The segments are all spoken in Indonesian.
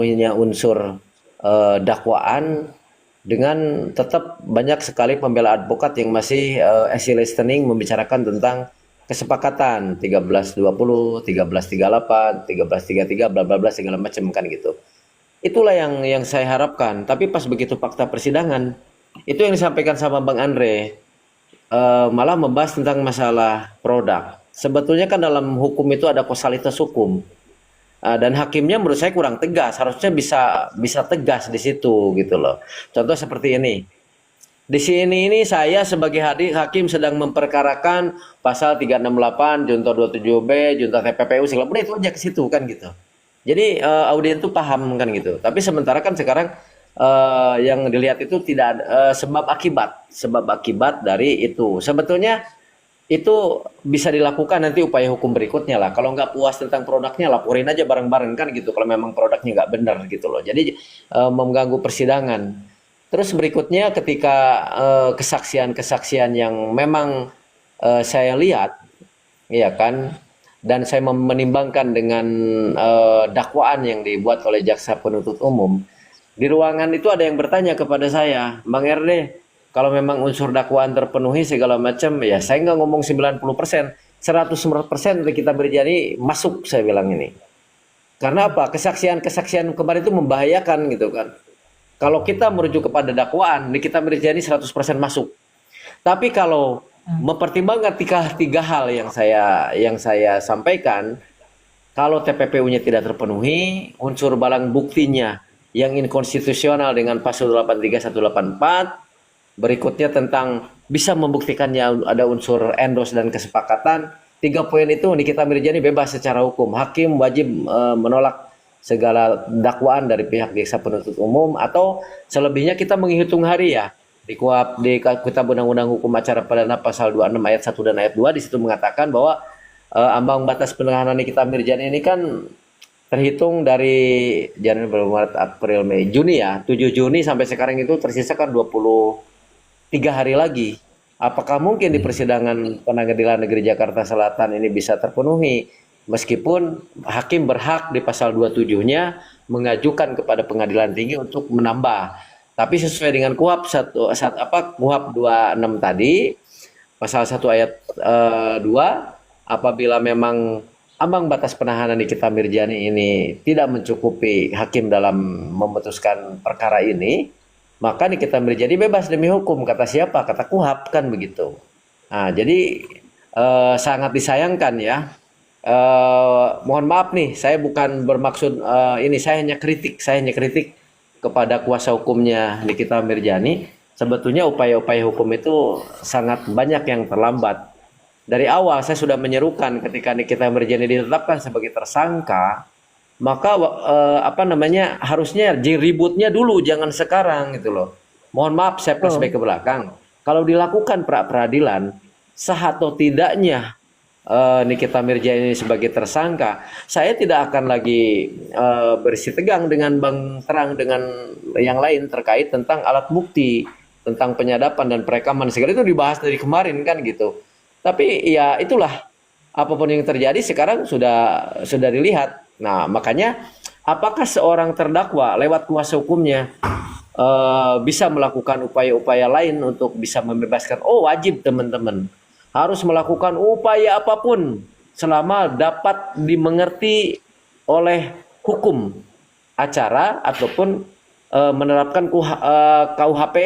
terpenuhinya unsur dakwaan dengan tetap banyak sekali pembela advokat yang masih easy listening membicarakan tentang kesepakatan 1320, 1338, 1333 bla bla bla segala macam kan gitu. Itulah yang saya harapkan. Tapi pas begitu fakta persidangan, itu yang disampaikan sama Bang Andre, malah membahas tentang masalah produk. Sebetulnya kan dalam hukum itu ada kausalitas hukum. Dan hakimnya menurut saya kurang tegas, harusnya bisa tegas di situ gitu loh. Contoh seperti ini. Di sini ini saya sebagai hakim sedang memperkarakan pasal 368, junto 27B, junto TPPU segala macam, itu aja ke situ kan gitu. Jadi audien tuh paham kan gitu. Tapi sementara kan sekarang yang dilihat itu tidak sebab akibat dari itu. Sebetulnya itu bisa dilakukan nanti upaya hukum berikutnya lah. Kalau nggak puas tentang produknya, laporin aja bareng-bareng kan gitu. Kalau memang produknya nggak benar gitu loh. Jadi mengganggu persidangan. Terus berikutnya ketika kesaksian-kesaksian yang memang saya lihat, ya kan, dan saya menimbangkan dengan dakwaan yang dibuat oleh jaksa penuntut umum, di ruangan itu ada yang bertanya kepada saya, Bang RD, kalau memang unsur dakwaan terpenuhi segala macam, ya saya nggak ngomong 90%, 100% kita berjadi masuk, saya bilang ini. Karena apa? Kesaksian-kesaksian kemarin itu membahayakan gitu kan. Kalau kita merujuk kepada dakwaan, kita berjadi 100% masuk. Tapi kalau mempertimbangkan tiga hal yang saya sampaikan, kalau TPPU-nya tidak terpenuhi, unsur barang buktinya yang inkonstitusional dengan pasal 83 184, berikutnya tentang bisa membuktikannya ada unsur endos dan kesepakatan, 3 poin itu Nikita Mirzani bebas secara hukum. Hakim wajib menolak segala dakwaan dari pihak jaksa penuntut umum, atau selebihnya kita menghitung hari ya. Di Kitab Undang-Undang Hukum Acara Pidana pasal 26 ayat 1 dan ayat 2 di situ mengatakan bahwa ambang batas penahanan Nikita Mirzani ini kan terhitung dari Januari, Maret, April, Mei, Juni ya. 7 Juni sampai sekarang itu tersisa kan 23 hari lagi. Apakah mungkin di persidangan Pengadilan Negeri Jakarta Selatan ini bisa terpenuhi? Meskipun hakim berhak di pasal 27-nya mengajukan kepada pengadilan tinggi untuk menambah. Tapi sesuai dengan KUHP 26 tadi, pasal 1 ayat 2, apabila memang ambang batas penahanan Nikita Mirzani ini tidak mencukupi hakim dalam memutuskan perkara ini, maka Nikita Mirzani bebas demi hukum. Kata siapa? Kata KUHP kan begitu. Nah, jadi sangat disayangkan ya. Mohon maaf nih, saya bukan bermaksud ini, saya hanya kritik kepada kuasa hukumnya Nikita Mirzani. Sebetulnya upaya-upaya hukum itu sangat banyak yang terlambat. Dari awal saya sudah menyerukan ketika Nikita Mirzani ditetapkan sebagai tersangka, maka harusnya ributnya dulu, jangan sekarang gitu loh. Mohon maaf saya flashback ke belakang. Kalau dilakukan pra peradilan, sah atau tidaknya Nikita Mirzani sebagai tersangka, saya tidak akan lagi bersih tegang dengan Bang Terang dengan yang lain terkait tentang alat bukti, tentang penyadapan dan perekaman, segala itu dibahas dari kemarin kan gitu. Tapi ya itulah, apapun yang terjadi sekarang sudah dilihat. Nah, makanya apakah seorang terdakwa lewat kuasa hukumnya bisa melakukan upaya-upaya lain untuk bisa membebaskan? Oh, wajib teman-teman harus melakukan upaya apapun selama dapat dimengerti oleh hukum acara ataupun menerapkan KUHP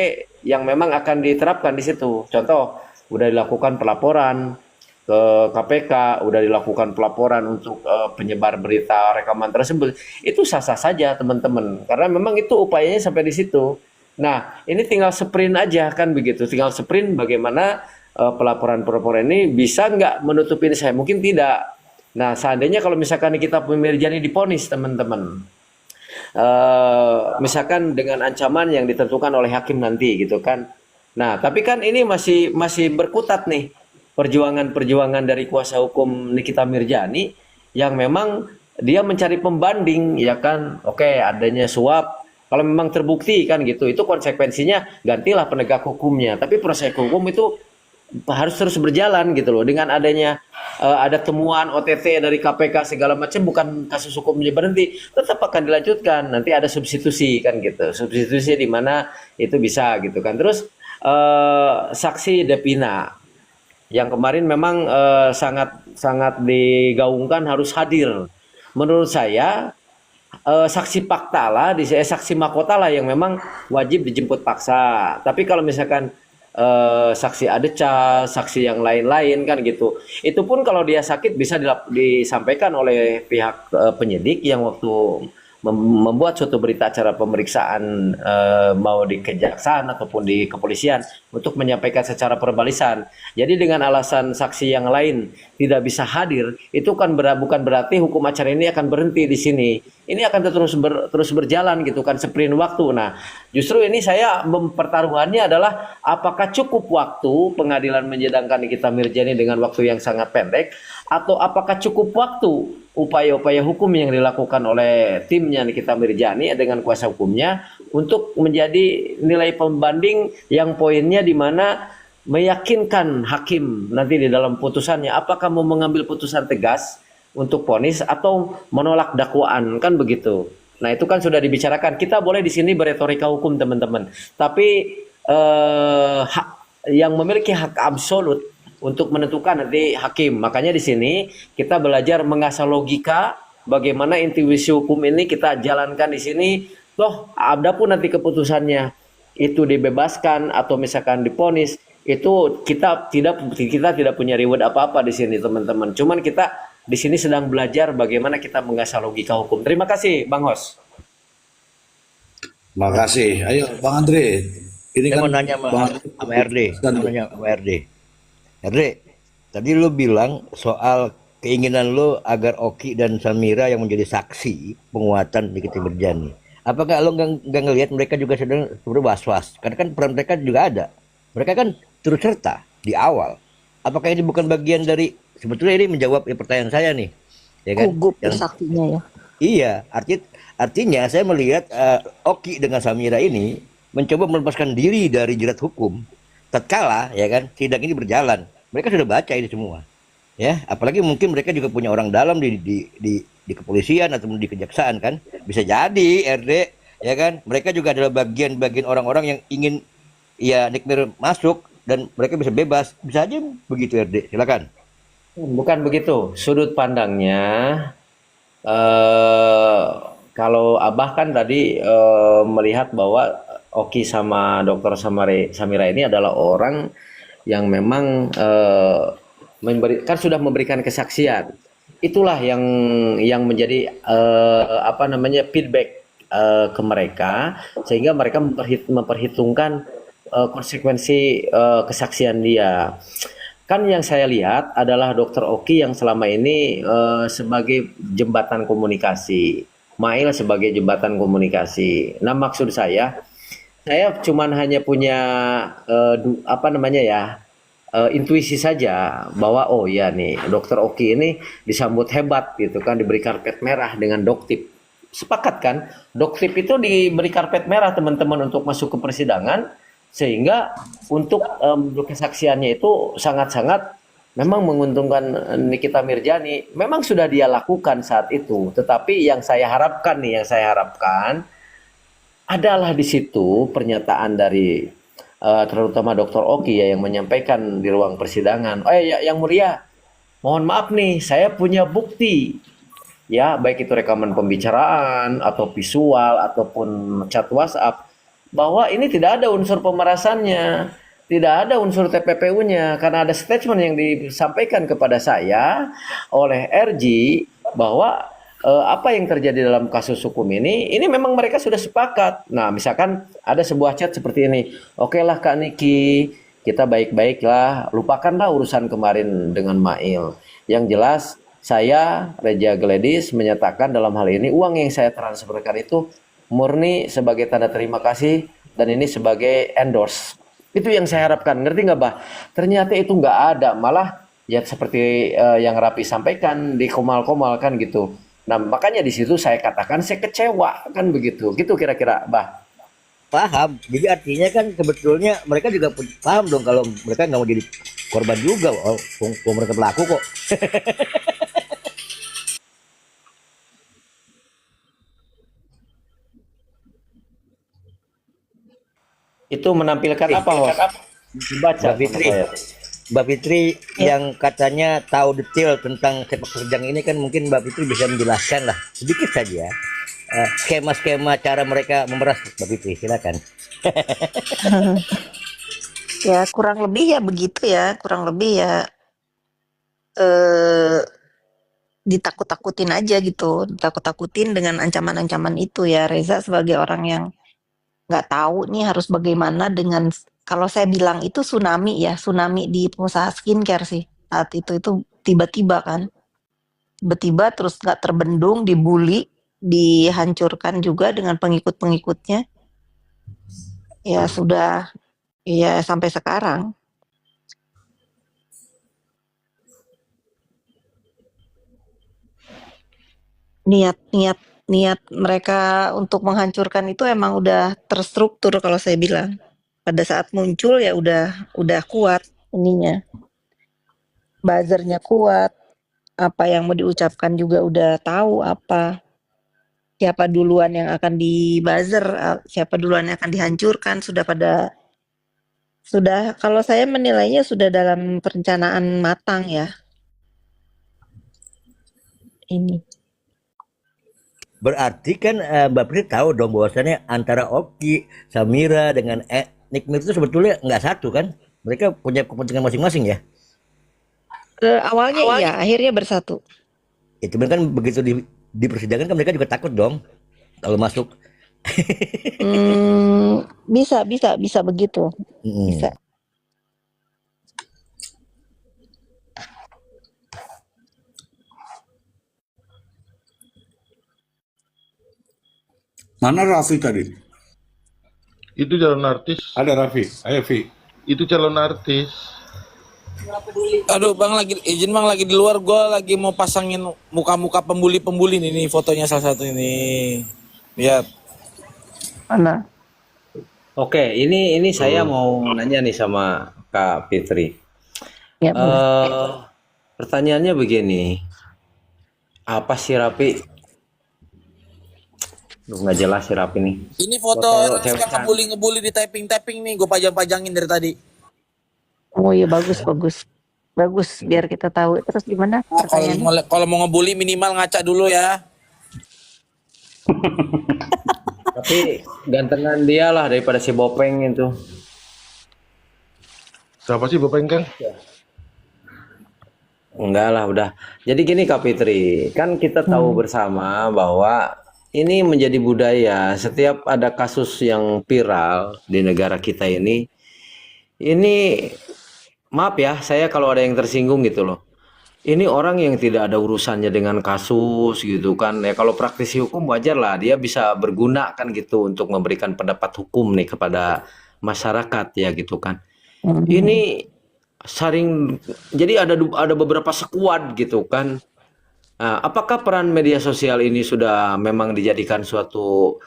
yang memang akan diterapkan di situ. Contoh, udah dilakukan pelaporan ke KPK, udah dilakukan pelaporan untuk penyebar berita rekaman tersebut. Itu sah-sah saja teman-teman, karena memang itu upayanya sampai di situ. Nah, ini tinggal sprint aja kan begitu, tinggal sprint bagaimana pelaporan-pelaporan ini bisa nggak menutupi ini saya? Mungkin tidak. Nah, seandainya kalau misalkan Nikita Mirzani diponis teman-teman, misalkan dengan ancaman yang ditentukan oleh hakim nanti gitu kan. Nah, tapi kan ini masih berkutat nih perjuangan-perjuangan dari kuasa hukum Nikita Mirzani yang memang dia mencari pembanding ya kan. Oke, adanya suap. Kalau memang terbukti kan gitu, itu konsekuensinya gantilah penegak hukumnya. Tapi proses hukum itu harus terus berjalan gitu loh. Dengan adanya ada temuan OTT dari KPK segala macam, bukan kasus hukumnya berhenti, tetap akan dilanjutkan. Nanti ada substitusi kan gitu. Substitusi di mana itu bisa gitu kan. Terus saksi Depina yang kemarin memang sangat sangat digaungkan harus hadir. Menurut saya saksi fakta lah, saksi mahkota lah yang memang wajib dijemput paksa. Tapi kalau misalkan saksi adeca, saksi yang lain-lain kan gitu, itu pun kalau dia sakit bisa disampaikan oleh pihak penyidik yang waktu membuat suatu berita acara pemeriksaan mau di kejaksaan ataupun di kepolisian untuk menyampaikan secara perbalisan. Jadi dengan alasan saksi yang lain tidak bisa hadir, itu kan bukan berarti hukum acara ini akan berhenti di sini. Ini akan terus berjalan gitu kan, sprint waktu. Nah, justru ini saya mempertaruhannya adalah apakah cukup waktu pengadilan menyidangkan Nikita Mirzani dengan waktu yang sangat pendek, atau apakah cukup waktu upaya-upaya hukum yang dilakukan oleh timnya Nikita Mirzani dengan kuasa hukumnya untuk menjadi nilai pembanding yang poinnya di mana meyakinkan hakim nanti di dalam putusannya apakah mau mengambil putusan tegas untuk vonis atau menolak dakwaan, kan begitu. Nah, itu kan sudah dibicarakan. Kita boleh di sini beretorika hukum, teman-teman. Tapi yang memiliki hak absolut untuk menentukan nanti hakim. Makanya di sini kita belajar mengasah logika, bagaimana intuisi hukum ini kita jalankan di sini. Toh ada pun nanti keputusannya itu dibebaskan atau misalkan diponis, itu kita tidak punya reward apa-apa di sini, teman-teman. Cuman kita di sini sedang belajar bagaimana kita mengasah logika hukum. Terima kasih, Bang Hos. Makasih. Ayo, Bang Andre. Ini Saya kan mau nanya Bang Andre sama RD, dan mau nanya sama RD. RD, tadi lu bilang soal keinginan lu agar Oki dan Samira yang menjadi saksi penguatan Nikita Mirzani. Apakah lu nggak ngelihat mereka juga sedang was-was? Karena kan peran mereka juga ada. Mereka kan turut serta di awal. Apakah ini bukan bagian dari, sebetulnya ini menjawab pertanyaan saya nih, ya kan? Gugup Yang saktinya ya. iya, artinya saya melihat Oki dengan Samira ini mencoba melepaskan diri dari jerat hukum tatkala ya kan sidang ini berjalan. Mereka sudah baca ini semua. Ya, apalagi mungkin mereka juga punya orang dalam di kepolisian atau di kejaksaan kan. Bisa jadi RD ya kan. Mereka juga adalah bagian-bagian orang-orang yang ingin ya Nikmir masuk dan mereka bisa bebas. Bisa aja begitu RD. Silakan. Bukan begitu. Sudut pandangnya kalau Abah kan tadi melihat bahwa Oki sama Dokter Samira ini adalah orang yang memang kan sudah memberikan kesaksian. Itulah yang menjadi feedback ke mereka sehingga mereka memperhitungkan konsekuensi kesaksian dia. Kan yang saya lihat adalah Dokter Oki yang selama ini sebagai jembatan komunikasi, Mail sebagai jembatan komunikasi. Nah, maksud saya cuman hanya punya intuisi saja bahwa oh ya nih Dokter Oki ini disambut hebat gitu kan, diberi karpet merah dengan doktip. Sepakat kan? Doktip itu diberi karpet merah teman-teman untuk masuk ke persidangan sehingga untuk kesaksiannya itu sangat-sangat memang menguntungkan Nikita Mirzani. Memang sudah dia lakukan saat itu, tetapi yang saya harapkan adalah di situ pernyataan dari terutama Dr. Oki ya yang menyampaikan di ruang persidangan. Yang mulia, mohon maaf nih, saya punya bukti. Ya, baik itu rekaman pembicaraan atau visual ataupun chat WhatsApp bahwa ini tidak ada unsur pemerasannya, tidak ada unsur TPPU-nya karena ada statement yang disampaikan kepada saya oleh RG bahwa apa yang terjadi dalam kasus hukum ini memang mereka sudah sepakat. Nah, misalkan ada sebuah chat seperti ini. Oke lah Kak Niki, kita baik-baik lah, lupakanlah urusan kemarin dengan Mail. Yang jelas, saya, Reja Gladys, menyatakan dalam hal ini uang yang saya transferkan itu murni sebagai tanda terima kasih dan ini sebagai endorse. Itu yang saya harapkan. Ngerti nggak, Bah? Ternyata itu nggak ada. Malah ya seperti yang Rapi sampaikan di komal-komal kan gitu. Nah, makanya di situ saya katakan saya kecewa kan begitu. Gitu kira-kira, Bah. paham. Jadi artinya kan sebetulnya mereka juga paham dong kalau mereka nggak mau jadi korban juga. Oh, mereka pelaku kok. Itu menampilkan apa, host? Dibaca Mbak sama Fitri, saya. Mbak Fitri Ya, yang katanya tahu detail tentang sepak terjang ini kan mungkin Mbak Fitri bisa menjelaskan lah sedikit saja skema-skema cara mereka memeras. Mbak Fitri, silakan. ya kurang lebih ya begitu ya, kurang lebih ya eh ditakut-takutin aja gitu, ditakut-takutin dengan ancaman-ancaman itu ya. Reza sebagai orang yang nggak tahu nih harus bagaimana dengan kalau saya bilang itu tsunami ya, tsunami di pengusaha skincare sih. Saat itu tiba-tiba kan, tiba-tiba terus nggak terbendung, dibully, dihancurkan juga dengan pengikut-pengikutnya. Ya sudah, ya sampai sekarang. Niat-niat niat mereka untuk menghancurkan itu emang udah terstruktur kalau saya bilang. Pada saat muncul ya udah kuat ininya. Buzzernya kuat, apa yang mau diucapkan juga udah tahu apa. Siapa duluan yang akan di-buzzer, siapa duluan yang akan dihancurkan sudah kalau saya menilainya sudah dalam perencanaan matang ya ini. Berarti kan Mbak Fitri tahu dong bahwasannya antara Oki, Samira dengan Nick Mir itu sebetulnya nggak satu kan? Mereka punya kepentingan masing-masing ya. Awalnya iya, akhirnya bersatu. Itu kan begitu di persidangan kan mereka juga takut dong kalau masuk. Bisa begitu. Mm. Bisa. Mana Raffi tadi? Itu calon artis. Ada Raffi. Ayo, Vi. Itu calon artis. Aduh bang, lagi izin bang, lagi di luar, gue lagi mau pasangin muka-muka pembuli-pembuli nih, fotonya salah satu ini. Lihat. Mana? Oke, ini saya mau nanya nih sama Kak Fitri. Ya, boleh. Eh, Pertanyaannya begini, apa sih Rapi? Duh, nggak jelas sih Rapi nih. Ini foto Foto yang cewek suka ngebully di typing nih, gue pajang-pajangin dari tadi. Oh iya, bagus. Bagus, biar kita tahu. Terus gimana Nah, pertanyaannya? kalau mau ngebully minimal ngaca dulu ya. Tapi gantengan dia lah daripada si Bopeng itu. Siapa sih Bapak Engkang? Enggak lah, udah. Jadi gini Kak Fitri, kan kita tahu bersama bahwa ini menjadi budaya. Setiap ada kasus yang viral di negara kita ini maaf ya, saya kalau ada yang tersinggung gitu loh. Ini orang yang tidak ada urusannya dengan kasus gitu kan. Ya kalau praktisi hukum wajar lah, dia bisa berguna kan gitu untuk memberikan pendapat hukum nih kepada masyarakat ya gitu kan. Ini saring jadi ada beberapa sekuad gitu kan. Nah, apakah peran media sosial ini sudah memang dijadikan suatu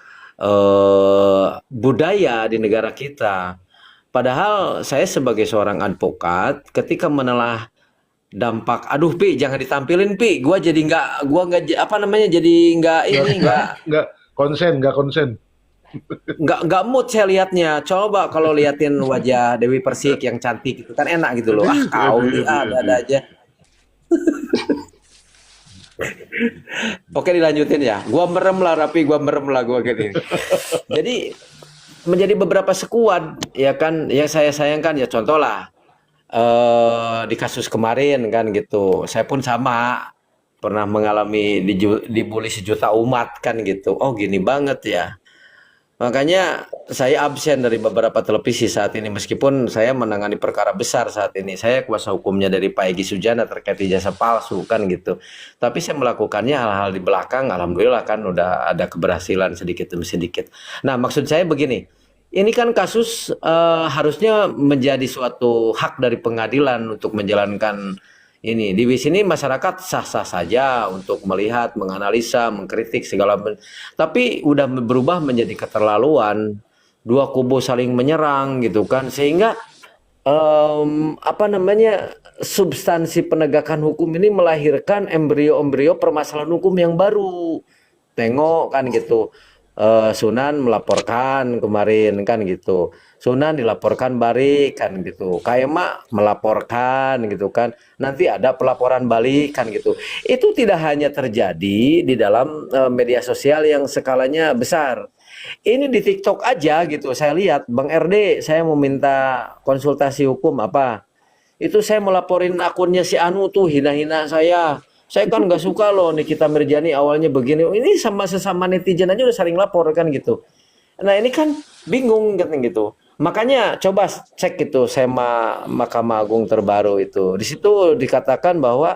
budaya di negara kita? Padahal saya sebagai seorang advokat, ketika menelah dampak, aduh Pi, jangan ditampilin Pi, gua nggak apa namanya, jadi Nggak konsen. nggak mood saya liatnya. Coba kalau liatin wajah Dewi Persik yang cantik itu kan enak gitu loh. Ah kau nih ada aja. Oke dilanjutin ya. Gua merem lah Rapi, gua gini. Jadi menjadi beberapa sekuad ya kan, yang saya sayangkan ya contoh lah di kasus kemarin kan gitu. Saya pun sama pernah mengalami dibully sejuta umat kan gitu. Oh gini banget ya. Makanya saya absen dari beberapa televisi saat ini meskipun saya menangani perkara besar saat ini. Saya kuasa hukumnya dari Pak Egy Sujana terkait ijazah palsu kan gitu. Tapi saya melakukannya hal-hal di belakang, alhamdulillah kan udah ada keberhasilan sedikit demi sedikit. Nah, maksud saya begini. Ini kan kasus harusnya menjadi suatu hak dari pengadilan untuk menjalankan ini. Di sini masyarakat sah-sah saja untuk melihat, menganalisa, mengkritik segala tapi udah berubah menjadi keterlaluan. dua kubu saling menyerang gitu kan, sehingga apa namanya, substansi penegakan hukum ini melahirkan embrio-embrio permasalahan hukum yang baru. Tengok kan gitu. Sunan melaporkan kemarin kan gitu. Sunan dilaporkan balik kan gitu. KMA melaporkan gitu kan. Nanti ada pelaporan balik kan gitu. Itu tidak hanya terjadi di dalam media sosial yang skalanya besar. Ini di TikTok aja gitu. Saya lihat Bang RD, saya mau minta konsultasi hukum apa? Itu saya melaporin akunnya si Anu tuh hina-hina saya. Saya kan nggak suka loh Nikita Mirjani awalnya begini. Ini sama sesama netizen aja udah saling lapor kan gitu. Nah ini kan bingung kan gitu. Makanya coba cek itu SEMA Mahkamah Agung terbaru itu. Di situ dikatakan bahwa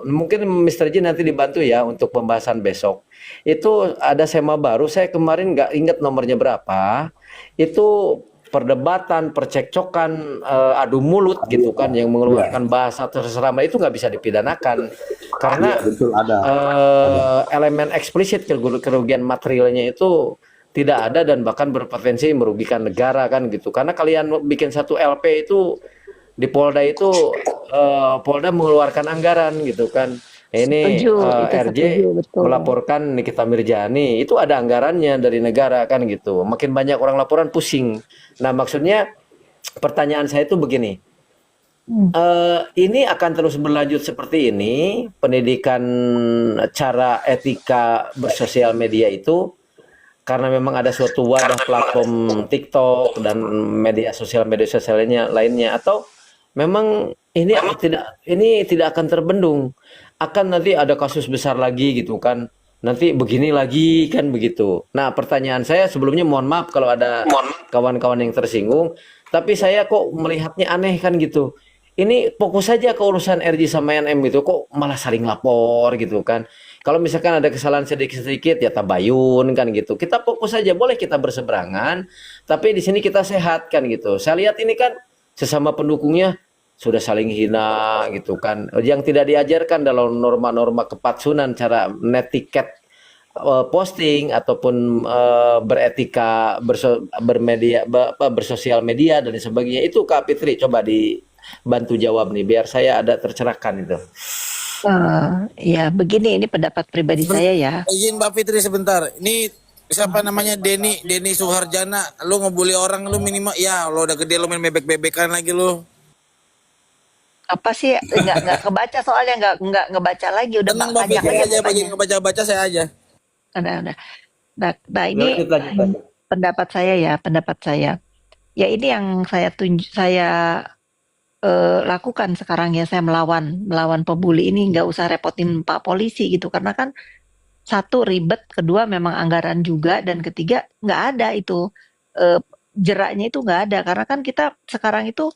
mungkin Mr. J nanti dibantu ya untuk pembahasan besok. Itu ada SEMA baru. Saya kemarin nggak ingat nomornya berapa. Itu perdebatan, percekcokan, adu mulut gitu kan yang mengeluarkan bahasa terserama itu nggak bisa dipidanakan karena Betul ada. elemen eksplisit kerugian materialnya itu tidak ada dan bahkan berpotensi merugikan negara kan gitu. Karena kalian bikin satu LP itu di Polda itu Polda mengeluarkan anggaran gitu kan. Ini Setuju, itu RJ setuju, betul. melaporkan Nikita Mirjani itu ada anggarannya dari negara kan gitu. Makin banyak orang laporan pusing. Nah maksudnya pertanyaan saya itu begini. Ini akan terus berlanjut seperti ini pendidikan cara etika bersosial media itu karena memang ada suatu wadah platform TikTok dan media sosial lainnya atau memang ini tidak akan terbendung, akan nanti ada kasus besar lagi gitu kan, nanti begini lagi kan begitu. Nah pertanyaan saya sebelumnya mohon maaf kalau ada kawan-kawan yang tersinggung, tapi saya kok melihatnya aneh kan gitu. Ini fokus saja ke urusan RJ sama NM gitu, kok malah saling lapor gitu kan. Kalau misalkan ada kesalahan sedikit-sedikit ya tabayun kan gitu. Kita fokus saja, boleh kita berseberangan, tapi di sini kita sehat kan gitu. Saya lihat ini kan sesama pendukungnya sudah saling hina gitu kan. Yang tidak diajarkan dalam norma-norma kepatsunan cara netiket posting ataupun beretika bersosial media dan sebagainya itu Kak Fitri coba dibantu jawab nih biar saya ada tercerahkan itu. Ya begini, ini pendapat pribadi saya ya. Izin Mbak Fitri sebentar. Ini siapa namanya Denny Suharjana. Lu ngebully orang lu minimal ya lo udah gede lu main bebek-bebekan lagi lu. Apa sih nggak kebaca soalnya nggak ngebaca lagi udah Tenang Mbak banyak Fitri aja aja pokoknya. bagian ngebaca-baca saya aja. Udah. Nah ini Lanjut. pendapat saya. Ya ini yang saya lakukan sekarang ya, saya melawan pembuli ini, nggak usah repotin Pak Polisi gitu karena kan satu ribet, kedua memang anggaran juga, dan ketiga nggak ada itu jeraknya itu nggak ada karena kan kita sekarang itu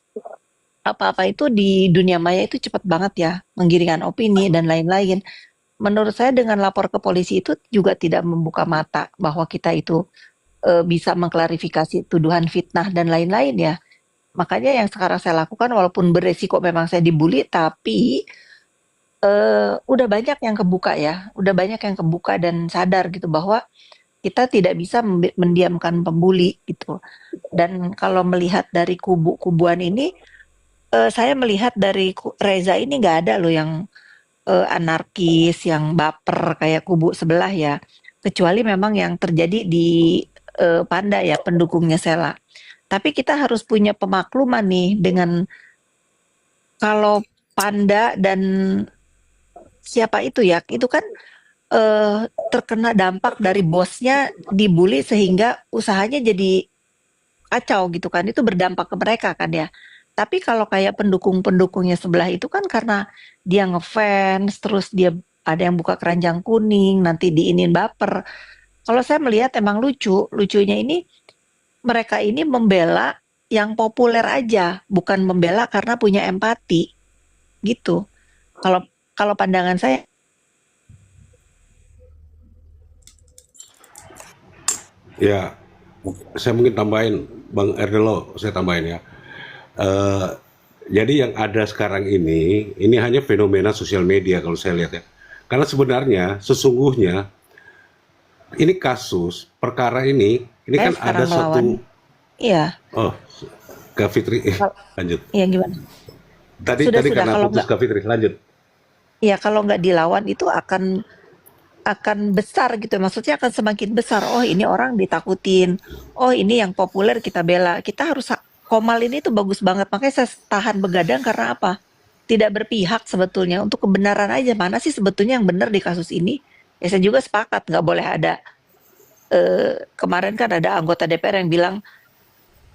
apa-apa itu di dunia maya itu cepat banget ya, menggiringkan opini dan lain-lain. Menurut saya dengan lapor ke polisi itu juga tidak membuka mata bahwa kita itu bisa mengklarifikasi tuduhan fitnah dan lain-lain ya. Makanya yang sekarang saya lakukan walaupun beresiko memang saya dibully, tapi udah banyak yang kebuka ya, udah banyak yang kebuka dan sadar gitu bahwa kita tidak bisa mendiamkan pembuli gitu. Dan kalau melihat dari kubu-kubuan ini, saya melihat dari Reza ini nggak ada loh yang anarkis, yang baper kayak kubu sebelah ya. Kecuali memang yang terjadi di Panda ya, pendukungnya Sela. Tapi kita harus punya pemakluman nih dengan kalau Panda dan siapa itu ya, itu kan terkena dampak dari bosnya dibully sehingga usahanya jadi kacau gitu kan, itu berdampak ke mereka kan ya. Tapi kalau kayak pendukung-pendukungnya sebelah itu kan karena dia ngefans, terus dia ada yang buka keranjang kuning, nanti diinin baper. Kalau saya melihat emang lucunya ini mereka ini membela yang populer aja, bukan membela karena punya empati, gitu. Kalau pandangan saya. Ya, saya mungkin tambahin, Bang Erdelo, saya tambahin ya. Jadi yang ada sekarang ini hanya fenomena sosial media kalau saya lihat ya. Karena sebenarnya sesungguhnya ini kasus perkara ini kan ada sekarang melawan. satu. Iya. Oh, Kak Fitri, Kal- lanjut. Iya gimana? Tadi Sudah karena kalau putus nggak, Kak Fitri, lanjut. ya kalau nggak dilawan itu akan besar gitu. Maksudnya akan semakin besar. Oh ini orang ditakutin. Oh ini yang populer kita bela. Kita harus Komal ini tuh bagus banget. Makanya saya tahan begadang karena apa? Tidak berpihak sebetulnya untuk kebenaran aja. Mana sih sebetulnya yang benar di kasus ini? Ya saya juga sepakat nggak boleh ada. Kemarin kan ada anggota DPR yang bilang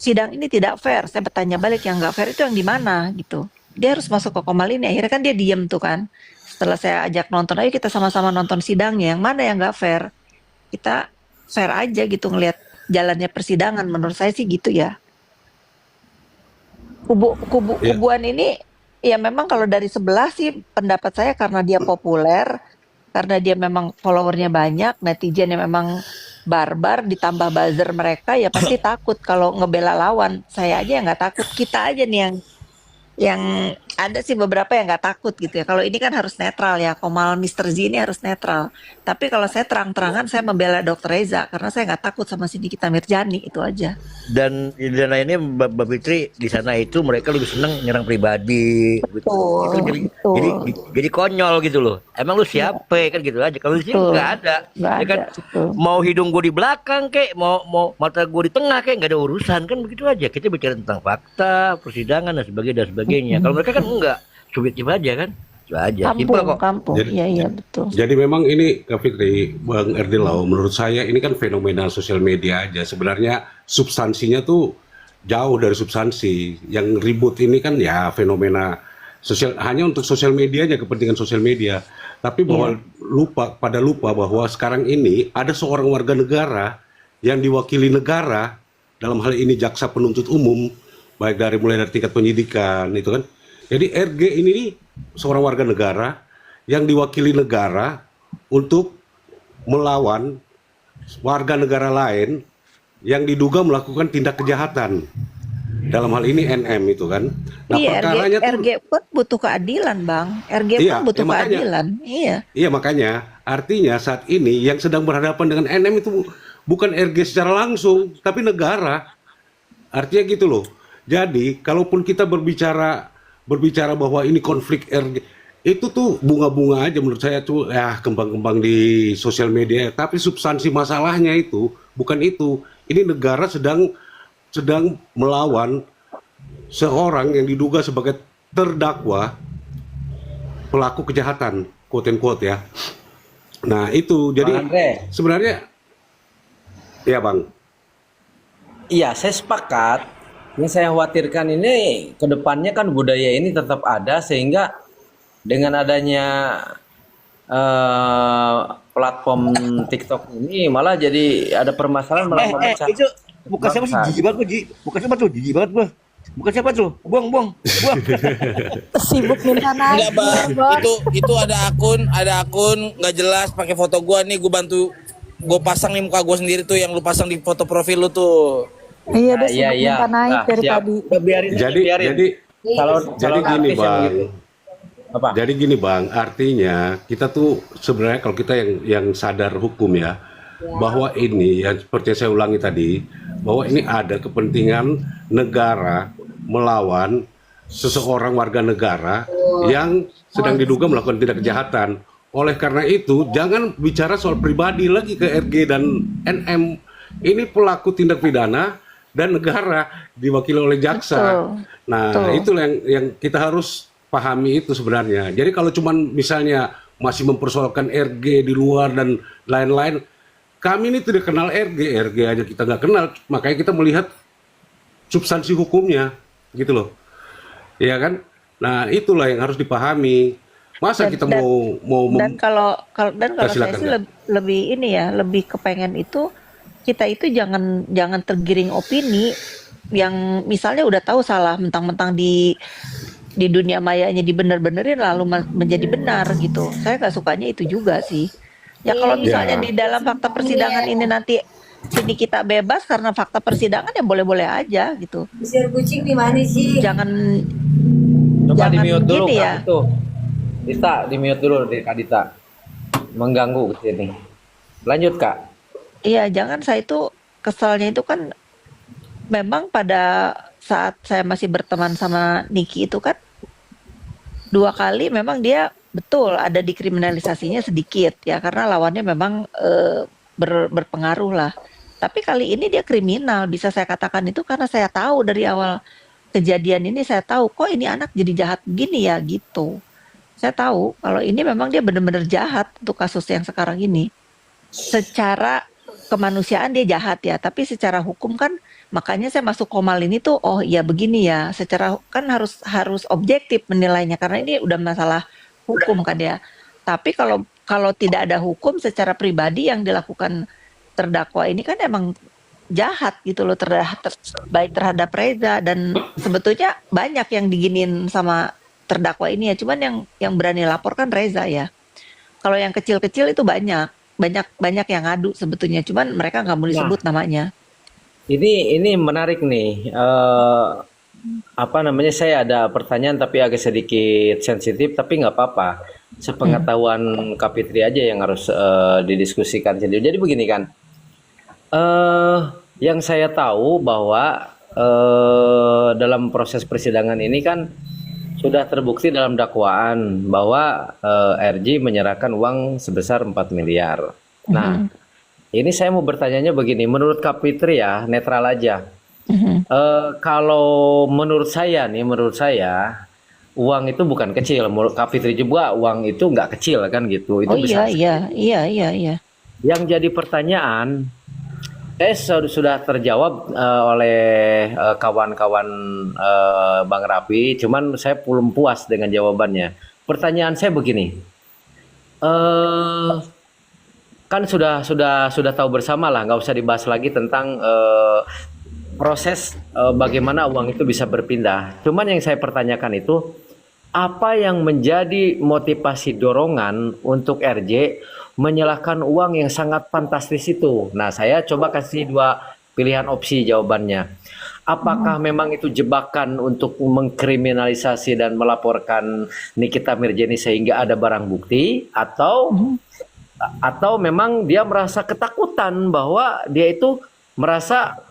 sidang ini tidak fair. Saya bertanya balik yang nggak fair itu yang di mana gitu. Dia harus masuk ke Komal ini. Akhirnya kan dia diem tuh kan. Setelah saya ajak nonton, ayo kita sama-sama nonton sidangnya. Yang mana yang nggak fair? Kita fair aja gitu ngelihat jalannya persidangan. Menurut saya sih gitu ya. Ya, Kubuan ini ya memang kalau dari sebelah sih pendapat saya karena dia populer, karena dia memang followernya banyak, netizen yang memang barbar ditambah buzzer mereka ya pasti takut kalau ngebela lawan. Saya aja yang nggak takut, kita aja nih yang ada sih beberapa yang nggak takut gitu ya. Kalau ini kan harus netral ya, Komal Mr. Z ini harus netral. Tapi kalau saya terang-terangan saya membela Dr. Reza karena saya nggak takut sama si Nikita Mirjani itu aja. Dan lainnya Mbak Fitri di sana itu mereka lebih senang nyerang pribadi gitu. Itu Betul, jadi konyol gitu loh. Emang lu iya, siapa kan gitu aja. Kalau di sini betul, nggak ada. nggak Ya kan ada, betul. mau hidung gue di belakang kek, mau mata gue di tengah kek nggak ada urusan kan begitu aja. Kita bicara tentang fakta, persidangan dan sebagainya. Kalau mereka kan enggak, subjektif aja kan. Itu aja, simpel kok. Kampung, jadi iya iya betul. jadi memang ini Kak Fitri, Bang Erdilau, menurut saya ini kan fenomena sosial media aja. Sebenarnya substansinya tuh jauh dari substansi. Yang ribut ini kan ya fenomena sosial, hanya untuk sosial medianya, kepentingan sosial media. Tapi bahwa Iya, pada lupa bahwa sekarang ini ada seorang warga negara yang diwakili negara, dalam hal ini jaksa penuntut umum, baik mulai dari tingkat penyidikan itu kan. Jadi RG ini nih seorang warga negara yang diwakili negara untuk melawan warga negara lain yang diduga melakukan tindak kejahatan. Dalam hal ini NM itu kan. Nah, iya perkaranya tuh RG pun butuh keadilan bang. RG pun iya, butuh ya makanya keadilan. Iya, iya makanya artinya saat ini yang sedang berhadapan dengan NM itu bukan RG secara langsung, tapi negara. Artinya gitu loh. Jadi, kalaupun kita berbicara bahwa ini konflik RG, itu tuh bunga-bunga aja menurut saya tuh ya kembang-kembang di sosial media. Tapi substansi masalahnya itu bukan itu. Ini negara sedang melawan seorang yang diduga sebagai terdakwa pelaku kejahatan, quote and quote ya. Nah, itu Bang jadi Andre, sebenarnya ya Bang. iya saya sepakat. Yang saya khawatirkan ini ke depannya kan budaya ini tetap ada sehingga dengan adanya platform TikTok ini malah jadi ada permasalahan malah memecah Itu bukan siapa sih bangsa jijik banget gitu. gua, Ji. Bukan siapa tuh jijik banget gua. Bukan siapa tuh? Buang. Sibuk minta Enggak naik bang, bos. itu ada akun nggak jelas pakai foto gua nih, gua bantu, gua pasang nih muka gua sendiri tuh yang lu pasang di foto profil lu tuh. Iya Nah, dia iya sibuk iya. minta naik Nah, dari siap. tadi. Udah biarin aja, Jadi biarin. jadi Calon jadi calon gini artis yang Bang. begitu. Apa? Jadi gini Bang, artinya kita tuh sebenarnya kalau kita yang sadar hukum ya, bahwa ini yang seperti yang saya ulangi tadi, bahwa ini ada kepentingan negara melawan seseorang warga negara yang sedang diduga melakukan tindak kejahatan. Oleh karena itu, jangan bicara soal pribadi lagi ke RG dan NM. Ini pelaku tindak pidana dan negara diwakili oleh jaksa. betul, Nah, betul. itulah yang kita harus pahami itu sebenarnya. Jadi kalau cuman misalnya masih mempersoalkan RG di luar dan lain-lain, kami ini tidak kenal RG aja kita nggak kenal, makanya kita melihat substansi hukumnya, gitu loh, ya kan? Nah, itulah yang harus dipahami. Masa Dan kita dan mau dan kalau saya silakan sih Kak. lebih ini ya, lebih kepengen itu kita itu jangan tergiring opini yang misalnya udah tahu salah mentang-mentang di dunia mayanya dibener-benerin lalu menjadi benar gitu. Saya nggak sukanya itu juga sih. Ya kalau misalnya Ya, di dalam fakta persidangan ini nanti sini kita bebas karena fakta persidangan ya boleh-boleh aja gitu. Usir kucing di mana sih? Jangan Coba di jangan mute dulu gini Kak ya. itu. Dita, di mute dulu di Kak Dita. Mengganggu ke sini. Lanjut Kak. Iya, jangan saya itu keselnya itu kan memang pada saat saya masih berteman sama Niki itu kan 2 kali memang dia betul ada dikriminalisasinya sedikit ya karena lawannya memang, berpengaruh lah. Tapi kali ini dia kriminal, bisa saya katakan itu karena saya tahu dari awal kejadian ini saya tahu, kok ini anak jadi jahat begini ya, gitu. Saya tahu kalau ini memang dia benar-benar jahat untuk kasus yang sekarang ini. Secara kemanusiaan dia jahat ya, tapi secara hukum kan makanya saya masuk Komal ini tuh, oh ya begini ya, secara kan harus harus objektif menilainya karena ini udah masalah hukum kan ya. Tapi kalau kalau tidak ada hukum secara pribadi yang dilakukan terdakwa ini kan emang jahat gitu loh baik terhadap Reza dan sebetulnya banyak yang diginin sama terdakwa ini ya, cuman yang berani lapor kan Reza ya. Kalau yang kecil-kecil itu banyak yang ngadu sebetulnya, cuman mereka nggak mau Nah, disebut namanya. ini menarik nih. Apa namanya? Saya ada pertanyaan tapi agak sedikit sensitif, tapi nggak apa-apa. Sepengetahuan Kapitri aja yang harus didiskusikan. Jadi begini kan. eh yang saya tahu bahwa dalam proses persidangan ini kan sudah terbukti dalam dakwaan bahwa RJ menyerahkan uang sebesar 4 miliar. Nah, Mhm, ini saya mau bertanyanya begini, menurut Kapitri ya, netral aja. mhm. Kalau menurut saya uang itu bukan kecil. Menurut Kapitri juga uang itu nggak kecil kan gitu, itu Oh iya besar iya sekali. iya iya iya. Yang jadi pertanyaan, sudah terjawab oleh kawan-kawan Bang Rapi, cuman saya belum puas dengan jawabannya. Pertanyaan saya begini, eh kan sudah tahu bersama lah, nggak usah dibahas lagi tentang proses bagaimana uang itu bisa berpindah. Cuman yang saya pertanyakan itu, apa yang menjadi motivasi dorongan untuk RJ menyalahkan uang yang sangat fantastis itu? Nah, saya coba kasih dua pilihan opsi jawabannya. Apakah memang itu jebakan untuk mengkriminalisasi dan melaporkan Nikita Mirjani sehingga ada barang bukti, Mhm. atau memang dia merasa ketakutan bahwa dia itu merasa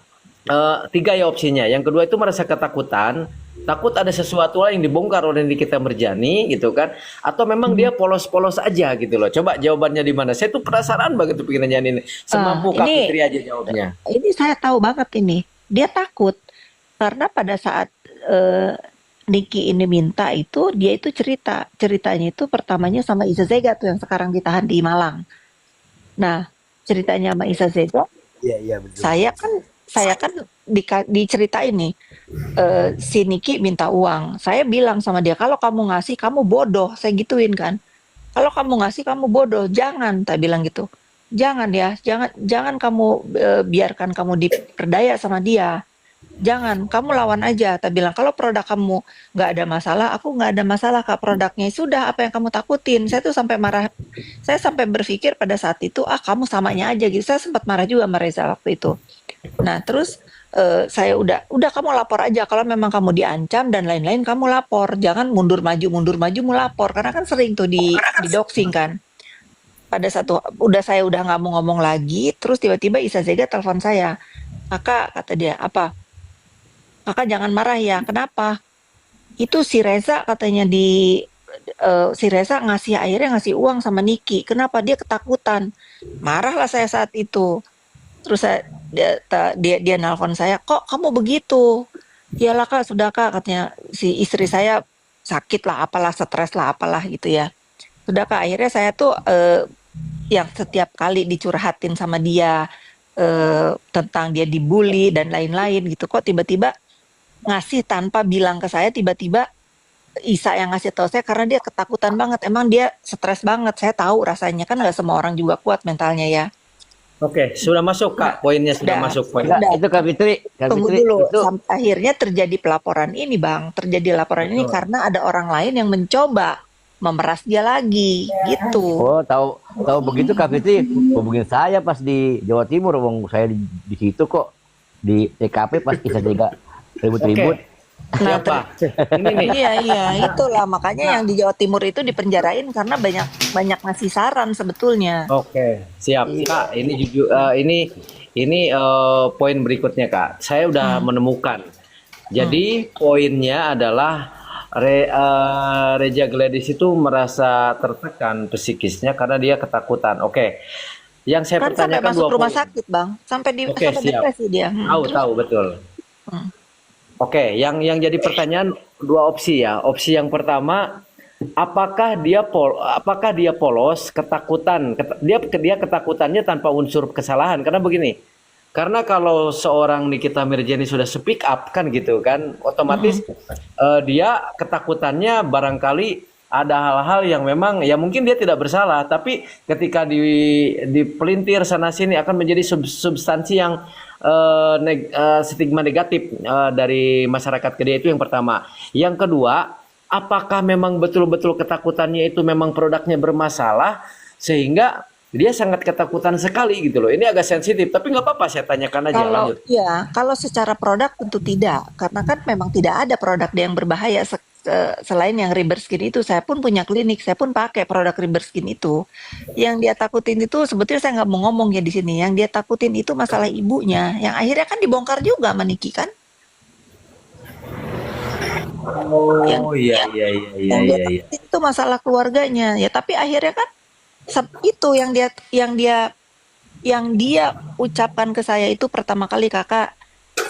tiga ya opsinya. Yang kedua itu merasa ketakutan, takut ada sesuatu lain yang dibongkar oleh Nikita Mirjani gitu kan, atau memang dia polos-polos aja gitu loh. Coba jawabannya di mana? Saya tuh penasaran banget tuh pengen nanyain ini. Semampu Kak Ini Fitri aja jawabnya. ini saya tahu banget ini. Dia takut karena pada saat Niki ini minta itu dia itu ceritanya itu pertamanya sama Iza Zega tuh yang sekarang ditahan di Malang. Nah, ceritanya sama Isa Zega, Iya, iya betul. saya kan diceritain nih, si Niki minta uang. Saya bilang sama dia, kalau kamu ngasih kamu bodoh, saya gituin kan. Kalau kamu ngasih kamu bodoh, jangan, tak bilang gitu. Jangan ya, jangan jangan kamu biarkan kamu diperdaya sama dia. Jangan, kamu lawan aja. Tak bilang kalau produk kamu nggak ada masalah, aku nggak ada masalah kak produknya. Sudah apa yang kamu takutin? Saya tuh sampai marah. Saya sampai berpikir pada saat itu, ah kamu samanya aja gitu. Saya sempat marah juga sama Reza waktu itu. Nah terus saya udah kamu lapor aja. Kalau memang kamu diancam dan lain-lain, kamu lapor. Jangan mundur maju mau lapor. Karena kan sering tuh di doxing kan. Pada satu, saya udah nggak mau ngomong lagi. Terus tiba-tiba Isa Zega telepon saya. Kakak, kata dia, apa? Kakak jangan marah ya. Kenapa? Itu si Reza katanya si Reza akhirnya ngasih uang sama Niki. Kenapa? Dia ketakutan. Marahlah saya saat itu. Terus dia nelpon saya, kok kamu begitu? Iyalah kak, sudah kak, katanya si istri saya sakit lah, apalah, stres lah, apalah gitu ya. Sudah kak, akhirnya saya tuh yang setiap kali dicurhatin sama dia tentang dia dibully dan lain-lain gitu, kok tiba-tiba ngasih tanpa bilang ke saya, tiba-tiba Isa yang ngasih tahu saya karena dia ketakutan banget. Emang dia stres banget. Saya tahu rasanya kan nggak semua orang juga kuat mentalnya ya. Oke, sudah masuk Nah, Kak, poinnya sudah udah, masuk poin. Enggak, udah. itu Kak Fitri, Tunggu dulu. itu Sampai akhirnya terjadi pelaporan ini, Bang. Terjadi laporan ini Betul. karena ada orang lain yang mencoba memeras dia lagi, gitu. oh tahu begitu Kak Fitri hubungin saya pas di Jawa Timur, wong saya di situ kok di TKP pas kisah juga ribut-ribut. Oke, Nah, Siapa? Ini nih. iya, itulah makanya yang di Jawa Timur itu dipenjarain karena banyak banyak ngasih saran sebetulnya. Oke, siap. Iya. Kak, ini jujur ini poin berikutnya, Kak. Saya udah Hmm, menemukan. hmm. Jadi poinnya adalah Reja Gladys itu merasa tertekan psikisnya karena dia ketakutan. Oke. Yang saya Kan sampai pertanyakan masuk dua rumah poin. sakit, Bang. Oke, Sampai siap. depresi dia. Tahu, Terus tahu betul. hmm. Oke, yang jadi pertanyaan dua opsi ya. Opsi yang pertama, apakah dia polos, ketakutan, dia ketakutannya tanpa unsur kesalahan? Karena begini, karena kalau seorang Nikita Mirjani sudah speak up kan gitu kan, otomatis dia ketakutannya barangkali ada hal-hal yang memang ya mungkin dia tidak bersalah, tapi ketika dipelintir sana sini akan menjadi substansi yang stigma negatif dari masyarakat ke dia. Itu yang pertama. Yang kedua, apakah memang betul-betul ketakutannya itu memang produknya bermasalah sehingga dia sangat ketakutan sekali gitu loh. Ini agak sensitif, tapi nggak apa-apa saya tanyakan aja, Kalau lanjut. ya, kalau secara produk tentu tidak, karena kan memang tidak ada produk yang berbahaya selain yang Ribber Skin itu. Saya pun punya klinik, saya pun pakai produk Ribber Skin itu. Yang dia takutin itu sebetulnya saya nggak mau ngomong ya di sini. Yang dia takutin itu masalah ibunya, yang akhirnya kan dibongkar juga sama Niki kan? Yang Oh iya iya iya iya yang dia iya iya. takutin itu masalah keluarganya. Ya tapi akhirnya kan itu yang dia ucapkan ke saya itu pertama kali, Kakak,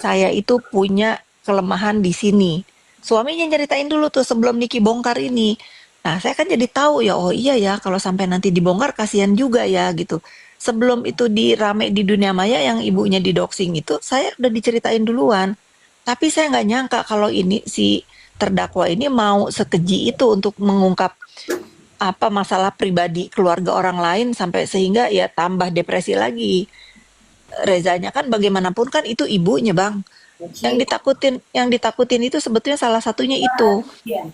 saya itu punya kelemahan di sini. Suaminya nyeritain dulu tuh sebelum Niki bongkar ini. Nah, saya kan jadi tahu ya, oh iya ya, kalau sampai nanti dibongkar kasihan juga ya gitu. Sebelum itu dirame di dunia maya yang ibunya didoxing itu, saya udah diceritain duluan. Tapi saya nggak nyangka kalau ini si terdakwa ini mau sekeji itu untuk mengungkap apa masalah pribadi keluarga orang lain sampai sehingga ya tambah depresi lagi. Rezanya kan bagaimanapun kan itu ibunya, Bang. Yang ditakutin itu sebetulnya salah satunya itu.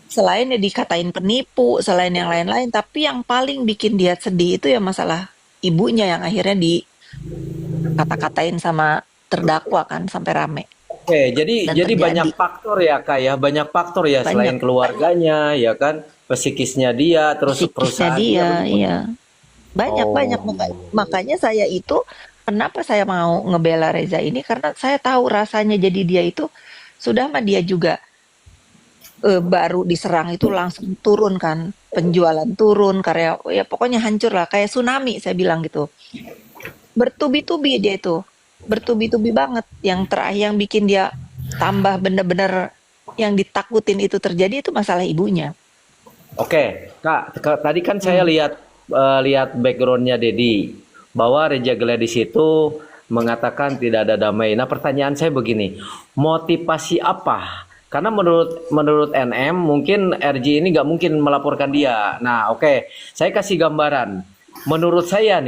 Selain ya dikatain penipu, selain yang lain-lain, tapi yang paling bikin dia sedih itu ya masalah ibunya yang akhirnya dikata-katain sama terdakwa kan sampai rame Oke, jadi dan banyak terjadi faktor ya Kak ya, banyak faktor ya banyak selain keluarganya ya kan, psikisnya dia, terus psikisnya perusahaan dia dia, begitu. iya. Banyak-banyak Oh. makanya saya itu kenapa saya mau ngebela Reza ini karena saya tahu rasanya jadi dia itu sudah mah dia juga baru diserang itu langsung turun kan, penjualan turun, karya ya pokoknya hancur lah kayak tsunami saya bilang gitu. Bertubi-tubi dia itu. Bertubi-tubi banget. Yang terakhir yang bikin dia tambah bener-bener yang ditakutin itu terjadi itu masalah ibunya. Oke, Kak, tadi kan saya Hmm. lihat backgroundnya Dedi bahwa Reja Gladys itu mengatakan tidak ada damai. Nah, pertanyaan saya begini, motivasi apa? Karena menurut NM mungkin RJ ini nggak mungkin melaporkan dia. Nah, oke, saya kasih gambaran. Menurut saya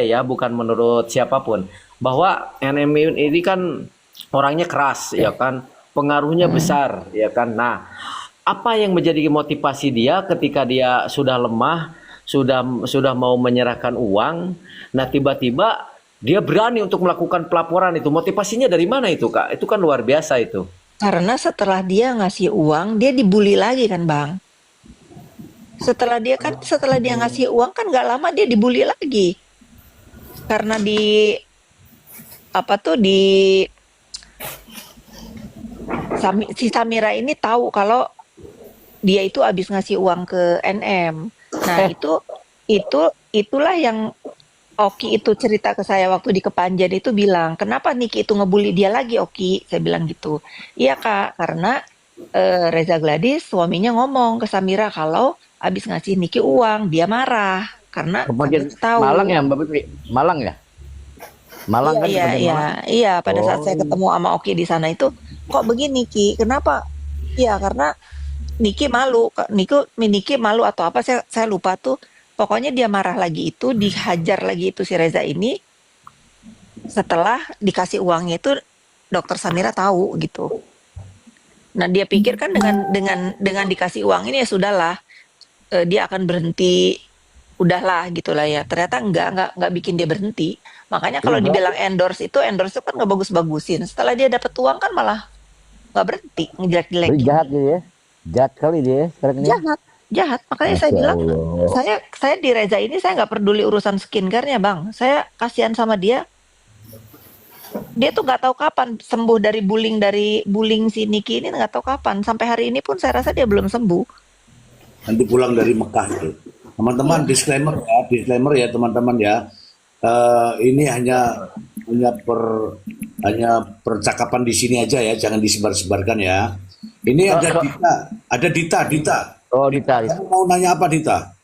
ya, bukan menurut siapapun, bahwa NM ini kan orangnya keras, ya kan, pengaruhnya Hmm. besar, ya kan. Nah, apa yang menjadi motivasi dia ketika dia sudah lemah, sudah mau menyerahkan uang, nah tiba-tiba dia berani untuk melakukan pelaporan itu. Motivasinya dari mana itu, Kak? Itu kan luar biasa itu. Karena setelah dia ngasih uang, dia dibully lagi kan, Bang. Setelah dia ngasih uang kan nggak lama dia dibully lagi. Karena apa tuh si Samira ini tahu kalau dia itu habis ngasih uang ke NM. Nah, itulah yang Oki itu cerita ke saya waktu di Kepanjen itu bilang, "Kenapa Niki itu ngebully dia lagi, Oki?" Saya bilang gitu. "Iya, Kak, karena Reza Gladys suaminya ngomong ke Samira kalau habis ngasih Niki uang, dia marah karena Kemudian Samira Malang tahu." ya Mbak Putri? Malang ya? Malang Iya, kan iya, kepanjang iya, Malang. iya. Pada saat Oh, saya ketemu sama Oki di sana itu, kok begini Ki? Kenapa? Iya, karena Niki malu atau apa? Saya lupa tuh. Pokoknya dia marah lagi itu, dihajar lagi itu si Reza ini. Setelah dikasih uangnya itu, Dokter Samira tahu gitu. Nah dia pikir kan dengan dikasih uang ini ya sudahlah, dia akan berhenti, udahlah gitulah ya. Ternyata nggak bikin dia berhenti. Makanya iya kalau berarti dibilang endorse itu kan nggak bagus-bagusin. Setelah dia dapat uang kan malah nggak berhenti Berarti ngejelek-jelekin. jahat dia ya. Jahat kali dia sekarang ini. Jahat, jahat. Makanya saya Masya bilang, Allah. saya di Reza ini saya nggak peduli urusan skincare-nya, Bang. Saya kasihan sama dia. Dia tuh nggak tahu kapan sembuh dari bullying si Niki ini, nggak tahu kapan. Sampai hari ini pun saya rasa dia belum sembuh. Nanti pulang dari Mekah itu. Teman-teman, disclaimer ya teman-teman ya. Ini hanya percakapan di sini aja ya, jangan disebar-sebarkan ya. Ini ada Dita. Oh, Dita. Kamu mau nanya apa Dita?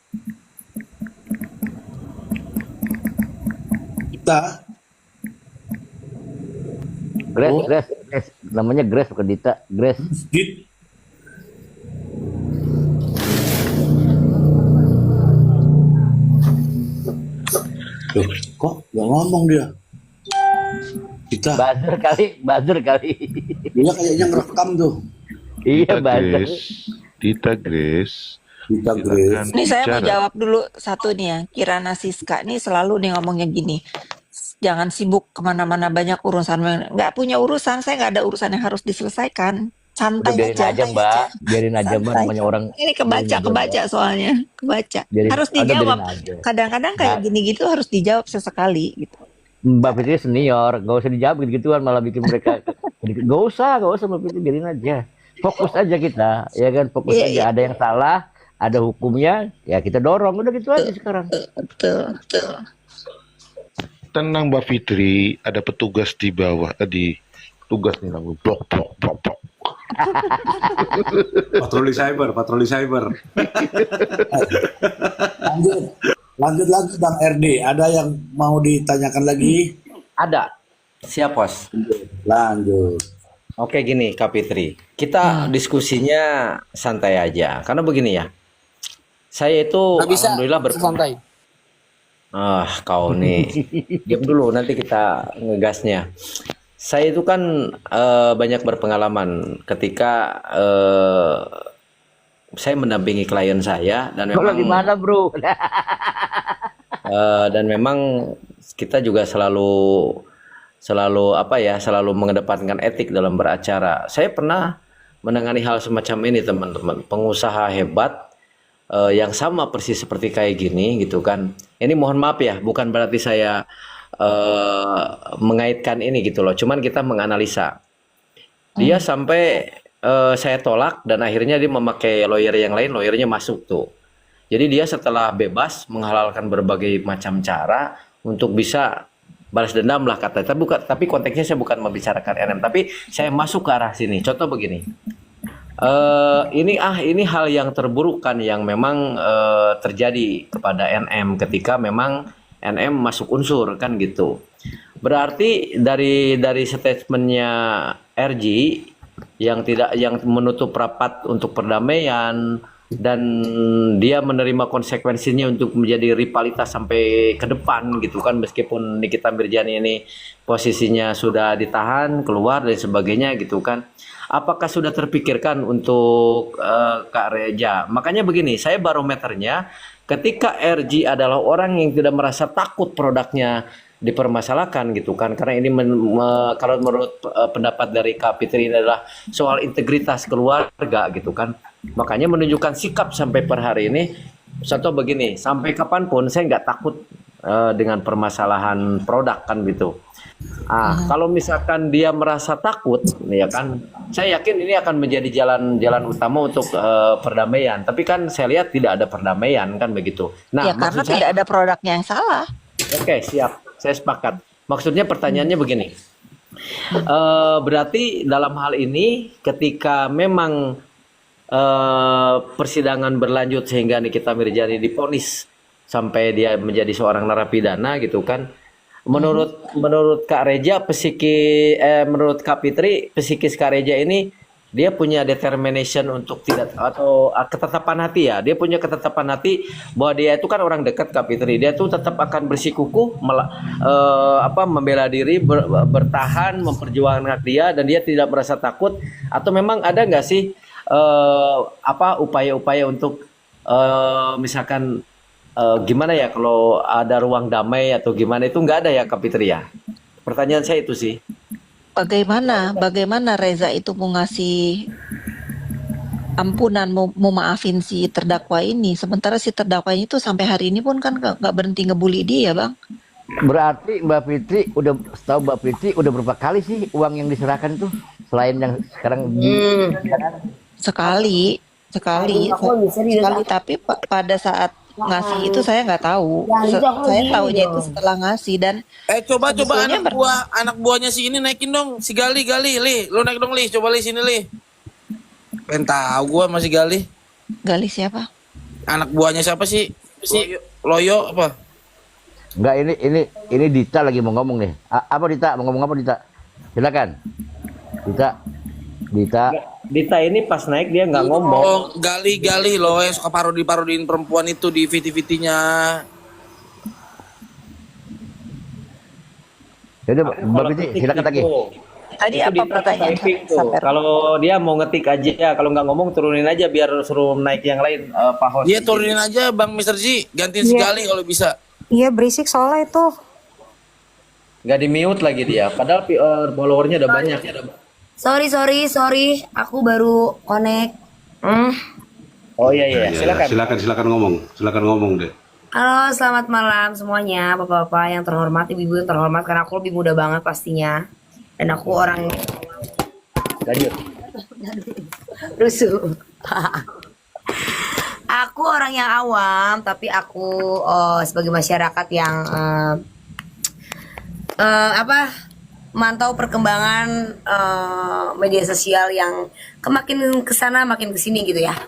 Dita, Grace. Namanya Grace bukan Dita. Grace. Dit, Loh, kok nggak ngomong dia? Dita, Buzzer kali. dia kayaknya ngerekam tuh. Iya, buzzer. Dita Grace. Dita Grace. Silakan Nih saya mau bicara. jawab dulu satu nih ya. Kirana Siska nih selalu nih ngomongnya gini. Jangan sibuk kemana-mana banyak urusan. Nggak punya urusan, saya nggak ada urusan yang harus diselesaikan. Udah Santai biarin aja. aja, Mbak. Biarin aja, Mbak. Santai. Namanya orang. Ini kebaca soalnya. Kebaca. Harus dijawab. Biarin aja. Kadang-kadang kayak Nah, gini-gitu harus dijawab sesekali gitu. Mbak Fitri senior, gak usah dijawab gitu-gituan malah bikin mereka gak usah Mbak Fitri, biarin aja. Fokus aja kita, ya kan, fokus Iya, aja. iya. Ada yang salah, ada hukumnya, ya kita dorong, udah gitu aja sekarang. Betul. Tenang Mbak Fitri, ada petugas di bawah tadi. Tugas nih lagu blok. Patroli cyber. Lanjut lagi Bang RD. Ada yang mau ditanyakan lagi? Ada. Siap, Bos. Lanjut. Oke gini, Kak Fitri. Kita diskusinya santai aja. Karena begini ya. Saya itu Nggak bisa alhamdulillah santai. Kau nih. Diam dulu, nanti kita ngegasnya. Saya itu kan banyak berpengalaman ketika saya mendampingi klien saya dan Kalau memang gimana, Bro? dan memang kita juga selalu mengedepankan etik dalam beracara. Saya pernah menangani hal semacam ini, teman-teman. Pengusaha hebat yang sama persis seperti kayak gini gitu kan. Ini mohon maaf ya, bukan berarti saya mengaitkan ini gitu loh. Cuman kita menganalisa. Dia sampai saya tolak dan akhirnya dia memakai lawyer yang lain, lawyernya masuk tuh. Jadi dia setelah bebas menghalalkan berbagai macam cara untuk bisa balas dendam lah kata. Tapi konteksnya saya bukan membicarakan NM, tapi saya masuk ke arah sini. Contoh begini. Ini hal yang terburuk kan yang memang terjadi kepada NM ketika memang NM masuk unsur kan gitu. Berarti dari statementnya RG yang menutup rapat untuk perdamaian dan dia menerima konsekuensinya untuk menjadi rivalitas sampai ke depan gitu kan, meskipun Nikita Mirjani ini posisinya sudah ditahan keluar dan sebagainya gitu kan. Apakah sudah terpikirkan untuk Kak Reja? Makanya begini, saya barometernya ketika RG adalah orang yang tidak merasa takut produknya dipermasalahkan gitu kan, karena ini kalau menurut pendapat dari Kak Fitri ini adalah soal integritas keluarga gitu kan, makanya menunjukkan sikap sampai per hari ini. Contoh begini, sampai kapanpun saya nggak takut dengan permasalahan produk kan gitu. Kalau misalkan dia merasa takut, ya kan, saya yakin ini akan menjadi jalan utama untuk perdamaian. Tapi kan saya lihat tidak ada perdamaian kan begitu. Nah, Ya karena tidak ada produknya yang salah. Oke, siap. Saya sepakat. Maksudnya pertanyaannya begini. Berarti dalam hal ini ketika memang persidangan berlanjut sehingga Nikita Mirjani divonis sampai dia menjadi seorang narapidana gitu kan. Menurut Kak Reja menurut Kak Fitri, psikis Kak Reja ini dia punya determination untuk tidak atau ketetapan hati ya. Dia punya ketetapan hati bahwa dia itu kan orang dekat Kak Fitri. Dia tuh tetap akan bersikukuh membela diri, bertahan, memperjuangkan hak dia dan dia tidak merasa takut. Atau memang ada nggak sih upaya-upaya untuk misalkan gimana ya kalau ada ruang damai atau gimana, itu nggak ada ya Kak Fitri ya? Pertanyaan saya itu sih. Bagaimana Reza itu mau ngasih ampunan, mau maafin si terdakwa ini, sementara si terdakwa itu sampai hari ini pun kan nggak berhenti ngebully dia, Bang. Berarti Mbak Fitri setahu Mbak Fitri udah berapa kali sih uang yang diserahkan tuh selain yang sekarang Sekali, sekali, Aku bisa di sekali, tapi pada saat ngasih itu saya nggak tahu. Saya tahunya itu setelah ngasih dan Coba sebetulnya anak buahnya si ini naikin dong, si Gali, Li, lu naik dong Li, coba Li sini Li. Pengen tahu gua masih Gali. Gali siapa? Anak buahnya siapa sih? Si Loyo apa? Enggak, ini Dita lagi mau ngomong nih. Apa Dita? Mau ngomong apa Dita? Silakan. Dita. Dita ini pas naik dia nggak ngomong. Oh, Gali loh yang suka parodiin perempuan itu di VT-VT-nya. Jadi Mbak Fitri silakan lagi. Tadi Itu apa Dita pertanyaan typing tuh. Saper? Kalau dia mau ngetik aja, kalau nggak ngomong turunin aja biar suruh naik yang lain, Pak Host. Iya turunin aja Bang Mr. G, gantiin si Iya. Gali kalau bisa. Iya berisik soalnya itu. Nggak di mute lagi dia. Padahal followernya udah banyak. Sorry. Aku baru connect. Oh iya, Ya, silakan. silakan ngomong deh. Halo, selamat malam semuanya, bapak-bapak yang terhormat, ibu-ibu yang terhormat, karena aku lebih muda banget pastinya. Dan aku orang Lanjut. rusuh. Aku orang yang awam, tapi aku sebagai masyarakat yang mantau perkembangan media sosial yang makin kesana makin kesini gitu ya.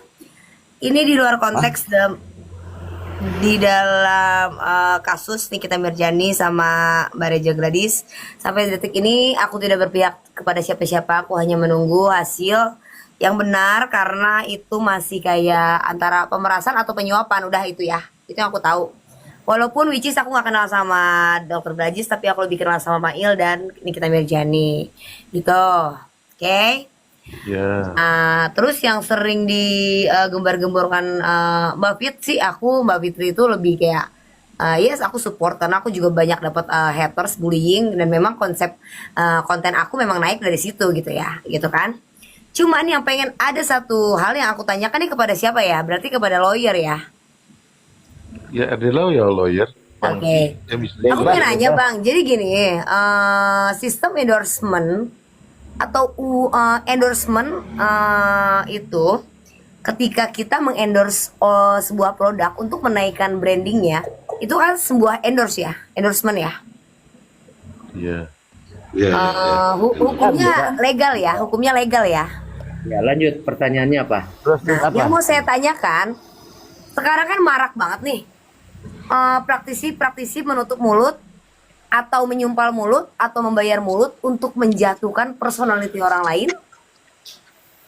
Ini di luar konteks di dalam kasus Nikita Mirjani sama Mbak Reja Gladys. Sampai detik ini aku tidak berpihak kepada siapa-siapa, aku hanya menunggu hasil yang benar karena itu masih kayak antara pemerasan atau penyuapan, udah itu ya. Itu yang aku tahu. Walaupun which is aku gak kenal sama Dr. Brajis, tapi aku lebih kenal sama Mail dan Nikita Mirjani gitu. Oke. Ya. Terus yang sering digembar-gemborkan Mbak Fit sih, Mbak Fitri itu lebih kayak yes, aku support karena aku juga banyak dapat haters, bullying, dan memang konsep konten aku memang naik dari situ gitu ya, gitu kan. Cuman yang pengen ada satu hal yang aku tanyakan nih kepada siapa ya? Berarti kepada lawyer ya. Ya adalah ya lawyer. Oke. Ya bisa. Aku pengen nanya Bang, jadi gini, sistem endorsement atau endorsement itu ketika kita mengendorse sebuah produk untuk menaikkan brandingnya, itu kan sebuah endorsement ya. Iya. Ya. Hukumnya legal ya. Ya, lanjut pertanyaannya apa? Terus Nah, apa? yang mau saya tanyakan, sekarang kan marak banget nih praktisi menutup mulut atau menyumpal mulut atau membayar mulut untuk menjatuhkan personality orang lain,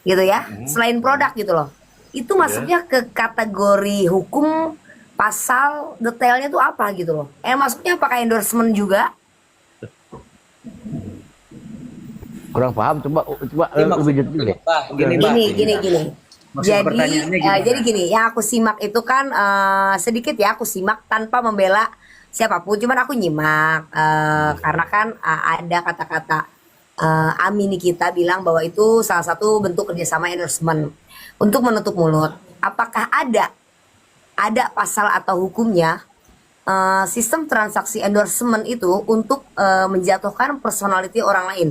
gitu ya, selain produk gitu loh. Itu masuknya ke kategori hukum, pasal detailnya tuh apa gitu loh? Masuknya apakah endorsement juga? Kurang paham, coba lebih detail deh. Gini. Maksud pertanyaannya gimana? Jadi gini, yang aku simak itu kan sedikit ya, aku simak tanpa membela siapapun, cuman aku nyimak karena kan ada kata-kata Amini kita bilang bahwa itu salah satu bentuk kerjasama endorsement untuk menutup mulut. Apakah ada pasal atau hukumnya sistem transaksi endorsement itu untuk menjatuhkan personality orang lain?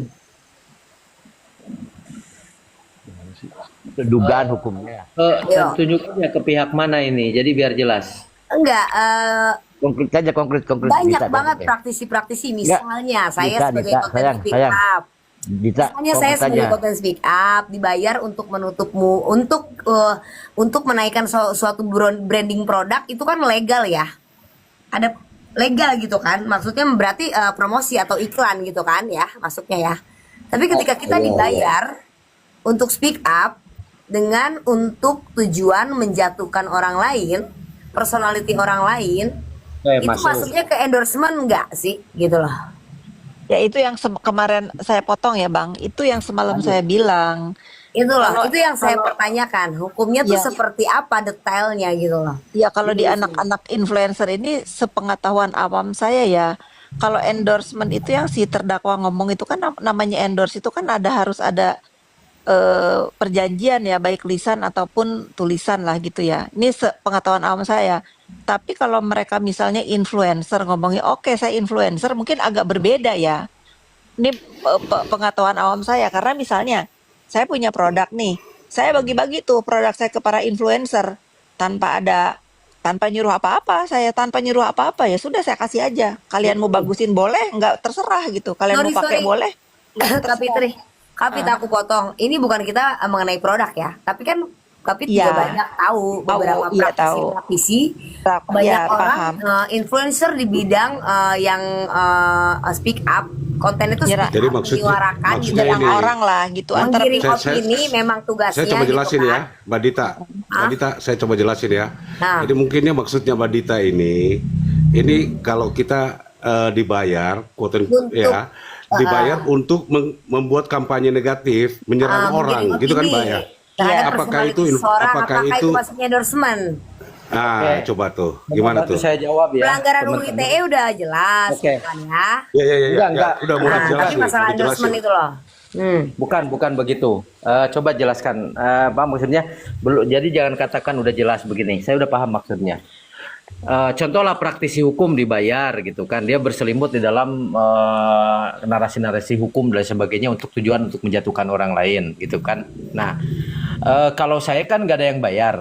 Dugaan hukumnya. Tunjuknya ke pihak mana ini, jadi biar jelas. Enggak, Konkret saja, konkret. banyak Dita, banget konkret. praktisi-praktisi. Misalnya saya sebagai Dita, konten sayang. speak up. Dita, Misalnya saya konkret sebagai saja. konten speak up dibayar untuk menutupmu untuk menaikkan suatu branding produk, itu kan legal ya. Ada legal gitu kan. Maksudnya berarti promosi atau iklan gitu kan ya, masuknya ya. Tapi ketika kita dibayar untuk speak up dengan untuk tujuan menjatuhkan orang lain, personality orang lain, itu masuknya ke endorsement enggak sih gitu loh. Ya itu yang kemarin saya potong ya Bang, itu yang semalam saya bilang. Itu loh, itu yang saya pertanyakan. Hukumnya tuh Ya. seperti apa detailnya gitu loh. Ya kalau di anak-anak influencer ini sepengetahuan awam saya ya, Kalau endorsement itu yang si terdakwa ngomong itu kan namanya endorse itu kan harus ada perjanjian ya, baik lisan ataupun tulisan lah gitu ya. Ini pengetahuan awam saya. Tapi kalau mereka misalnya influencer ngomongnya, oke saya influencer, mungkin agak berbeda ya. Ini pengetahuan awam saya, karena misalnya saya punya produk nih, saya bagi-bagi tuh produk saya ke para influencer tanpa nyuruh apa-apa, ya sudah saya kasih aja. Kalian mau bagusin boleh, nggak terserah gitu. Kalian Sorry, mau pakai sorry. boleh, nggak Kak terserah. Fitri, Kak Fitri, aku potong. Ini bukan kita mengenai produk ya, tapi kan Kak Fitri juga Iya, banyak tahu beberapa iya tahu. praktisi-praktisi, Iya, banyak orang paham. influencer di bidang yang speak up, konten itu Nyerah. speak Jadi up, menyuarakan gitu, maksudnya Nyerang ini, orang lah gitu antara menggiring Saya- opini memang saya tugasnya coba gitu jelasin ya, kan. Mbak Dita. Mbak Dita, saya coba jelasin ya. Nah. Jadi mungkinnya maksudnya Mbak Dita ini kalau kita dibayar, Untuk, ya, dibayar untuk membuat kampanye negatif, menyerang orang, menggiring gitu kan opini Mbak ya? terhadap Apakah personality itu, seseorang, apakah apakah itu itu, maksudnya endorsement? coba tuh, gimana Membantu tuh? saya jawab ya, Pelanggaran UU teman-teman. ITE udah jelas Oke. kan ya. Ya, Enggak. udah mulai Nah, jelas tapi nih, masalah udah jelasin. endorsement itu loh. Bukan begitu. Coba jelaskan, Pak, maksudnya belum. Jadi jangan katakan udah jelas begini. Saya udah paham maksudnya. Contohlah praktisi hukum dibayar gitu kan, dia berselimut di dalam narasi-narasi hukum dan sebagainya untuk tujuan untuk menjatuhkan orang lain gitu kan. Nah, kalau saya kan nggak ada yang bayar.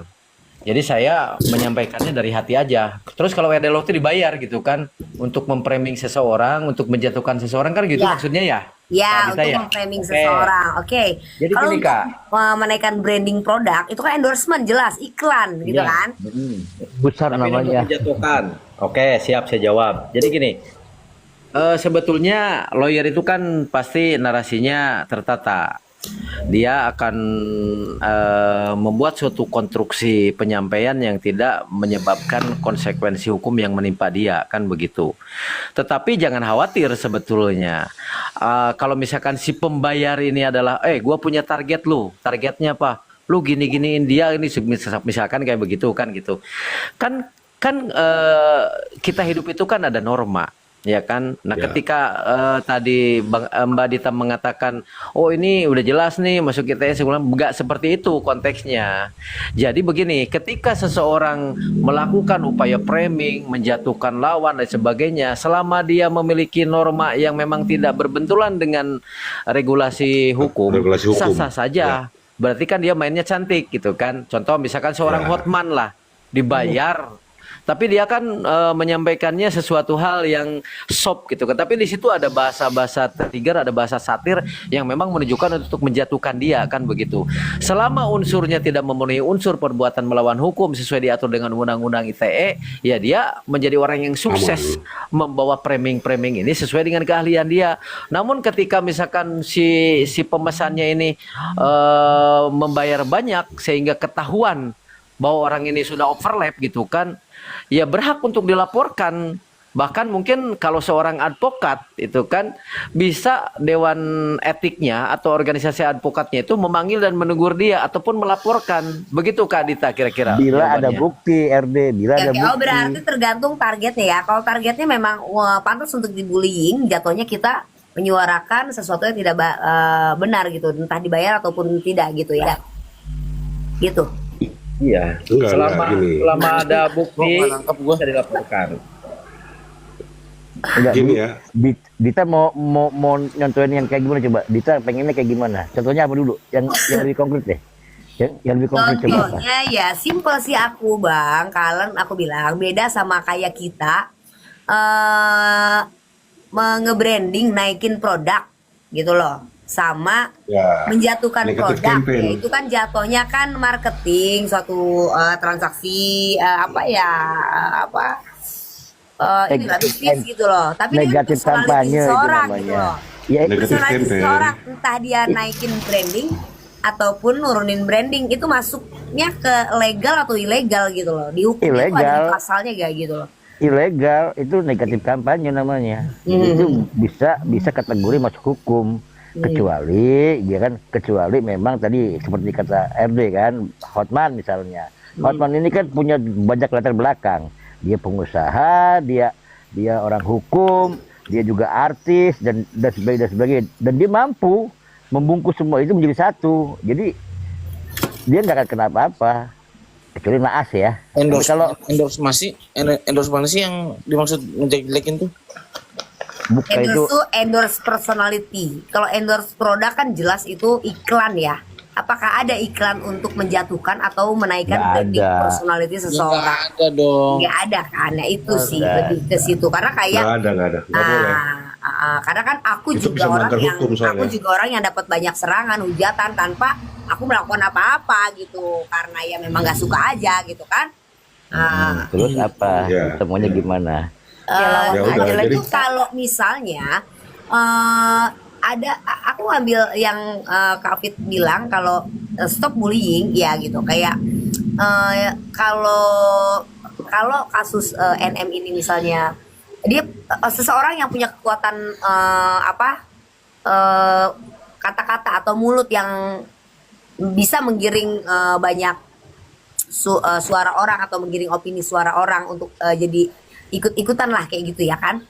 Jadi saya menyampaikannya dari hati aja. Terus kalau Edelo itu dibayar gitu kan untuk memframing seseorang, untuk menjatuhkan seseorang kan gitu Ya. maksudnya ya? Ya, Kak Dita untuk ya? memframing Oke. seseorang. Oke. Jadi Kalau gini, untuk Kak. menaikkan branding produk, itu kan endorsement jelas, iklan gitu Iya. kan. Besar Tapi ini untuk namanya. menjatuhkan. Oke, siap saya jawab. Jadi gini, sebetulnya lawyer itu kan pasti narasinya tertata. Dia akan membuat suatu konstruksi penyampaian yang tidak menyebabkan konsekuensi hukum yang menimpa dia, kan begitu. Tetapi jangan khawatir sebetulnya. Kalau misalkan si pembayar ini adalah, gue punya target lu, targetnya apa? Lu gini-giniin dia ini misalkan kayak begitu kan gitu. Kan kita hidup itu kan ada norma. Ya kan, nah Ya. ketika tadi Mbak Dita mengatakan, oh ini udah jelas nih masuk ITE, saya bilang enggak seperti itu konteksnya. Jadi begini, ketika seseorang melakukan upaya framing, menjatuhkan lawan dan sebagainya, selama dia memiliki norma yang memang tidak berbenturan dengan regulasi hukum, Regulasi hukum. sah-sah saja. Berarti kan dia mainnya cantik gitu kan. Contoh misalkan seorang Ya. hotman lah dibayar. Tapi dia kan menyampaikannya sesuatu hal yang soft gitu kan. Tapi di situ ada bahasa-bahasa trigger, ada bahasa satir yang memang menunjukkan untuk menjatuhkan dia kan begitu. Selama unsurnya tidak memenuhi unsur perbuatan melawan hukum sesuai diatur dengan Undang-Undang ITE, ya dia menjadi orang yang sukses membawa framing-framing ini sesuai dengan keahlian dia. Namun ketika misalkan si pemesannya ini membayar banyak sehingga ketahuan bahwa orang ini sudah overlap gitu kan, ya berhak untuk dilaporkan. Bahkan mungkin kalau seorang advokat itu kan bisa dewan etiknya atau organisasi advokatnya itu memanggil dan menegur dia ataupun melaporkan. Begitu Kak Dita kira-kira Bila ada jawabannya. bukti, RD, bila ada Oke, oh bukti. berarti tergantung targetnya ya. Kalau targetnya memang pantas untuk dibullying, jatuhnya kita menyuarakan sesuatu yang tidak benar gitu, entah dibayar ataupun tidak gitu ya. Gitu. Iya. Enggak, gini. Selama ada bukti Nggak nangkep gua. bisa dilaporkan. Enggak, Gini ya. Dita mau nyontohin yang kayak gimana coba? Dita pengennya kayak gimana? Contohnya apa dulu? Yang lebih konkret deh. Yang lebih konkret coba apa? Contohnya ya simple sih aku Bang. Kalian aku bilang beda sama kayak kita nge-branding naikin produk gitu loh. Sama Ya. menjatuhkan Negative produk campaign. ya, itu kan jatuhnya kan marketing suatu transaksi ini lah bisnis gitu loh, tapi ini Negatif personality kampanye itu seseorang gitu namanya. loh. Ya, Negatif Personality campaign. seseorang, entah dia naikin branding ataupun nurunin branding, itu masuknya ke legal atau ilegal gitu loh, dihukum itu ada Ilegal. pasalnya gak gitu loh. ilegal itu negatif kampanye namanya. Itu bisa kategori masuk hukum. Kecuali memang tadi seperti kata RD kan, Hotman misalnya. Hotman ini kan punya banyak latar belakang. Dia pengusaha, dia orang hukum, dia juga artis dan sebagainya. Dan dia mampu membungkus semua itu menjadi satu. Jadi dia nggak akan kena apa-apa. Kecuali naas ya. Tapi kalau endorse mana sih yang dimaksud ngejelek-jelekin tuh? buka itu Endorse tuh endorse personality. Kalau endorse produk kan jelas itu iklan ya. Apakah ada iklan untuk menjatuhkan atau menaikkan nggak branding ada. personality Ya seseorang? nggak ada dong. Nggak ada kan? Nah itu sih Nggak lebih ke situ. Karena kayak Nggak ada, nggak boleh. karena kan aku Itu juga bisa orang melanggar yang hukum soalnya. dapat banyak serangan, hujatan tanpa aku melakukan apa-apa gitu. Karena ya memang nggak suka aja gitu kan. Terus apa? Iya. Semuanya gimana? Eh, Ya udah, adalah jadi- itu kalau misalnya aku ngambil yang Kak Fit bilang kalau stop bullying ya gitu kayak kalau kalau kasus NM ini misalnya dia seseorang yang punya kekuatan kata-kata atau mulut yang bisa menggiring banyak suara orang atau menggiring opini suara orang untuk jadi ikut-ikutan lah kayak gitu ya kan.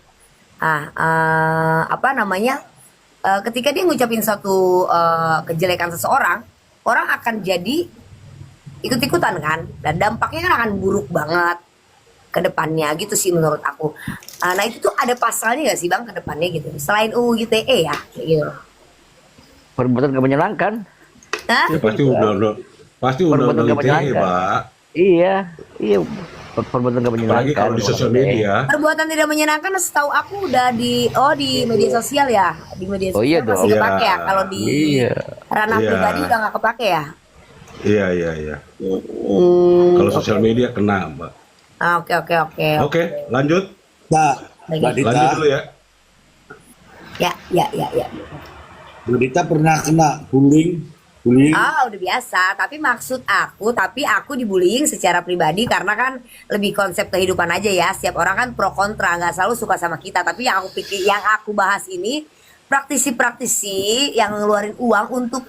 Ketika dia ngucapin suatu kejelekan seseorang, orang akan jadi ikut-ikutan kan, dan dampaknya kan akan buruk banget ke depannya gitu sih menurut aku. Nah itu tuh ada pasalnya gak sih Bang ke depannya gitu, selain UU ITE ya kayak gitu. Perbuatan gak menyenangkan. Hah? Ya, pasti Perbuatan undang-undang nggak ITE, menyenangkan. Pak. Iya. Perbuatan gak menyenangkan. Apalagi kalau di sosial media. Perbuatan tidak menyenangkan setahu aku udah di media sosial ya, di media Oh, iya sosial masih dong. kepake ya, Iya. kalau di Iya. ranah Iya. pribadi udah nggak kepake ya. Iya. Kalau sosial media kena, Mbak. Oke. Oke, lanjut. Nah, Mbak Dita, Lanjut dulu ya. Ya. Mbak Dita pernah kena bullying? Udah biasa. Tapi aku dibullying secara pribadi karena kan lebih konsep kehidupan aja ya. Setiap orang kan pro kontra, nggak selalu suka sama kita. Tapi yang aku bahas ini praktisi yang ngeluarin uang untuk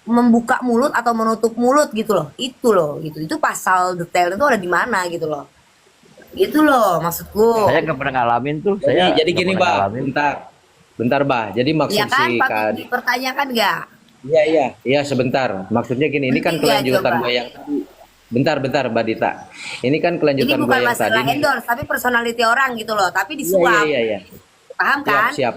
membuka mulut atau menutup mulut gitu loh. Itu pasal detail itu ada di mana gitu loh. Gitu loh maksudku. Saya nggak pernah ngalamin tuh. Jadi nggak gini, pernah Bah. ngalamin. Bentar, Bah. Jadi maksud Ya kan, si patut dipertanyakan nggak? Iya, sebentar. Maksudnya gini, ini kan Nanti ya, kelanjutan coba. gue yang tadi. Bentar, Mbak Dita. Ini kan Ini kelanjutan gue bukan yang tadi. masalah endorse, tapi personality orang gitu loh. Tapi Iya, disuap. iya. Paham kan? Siap.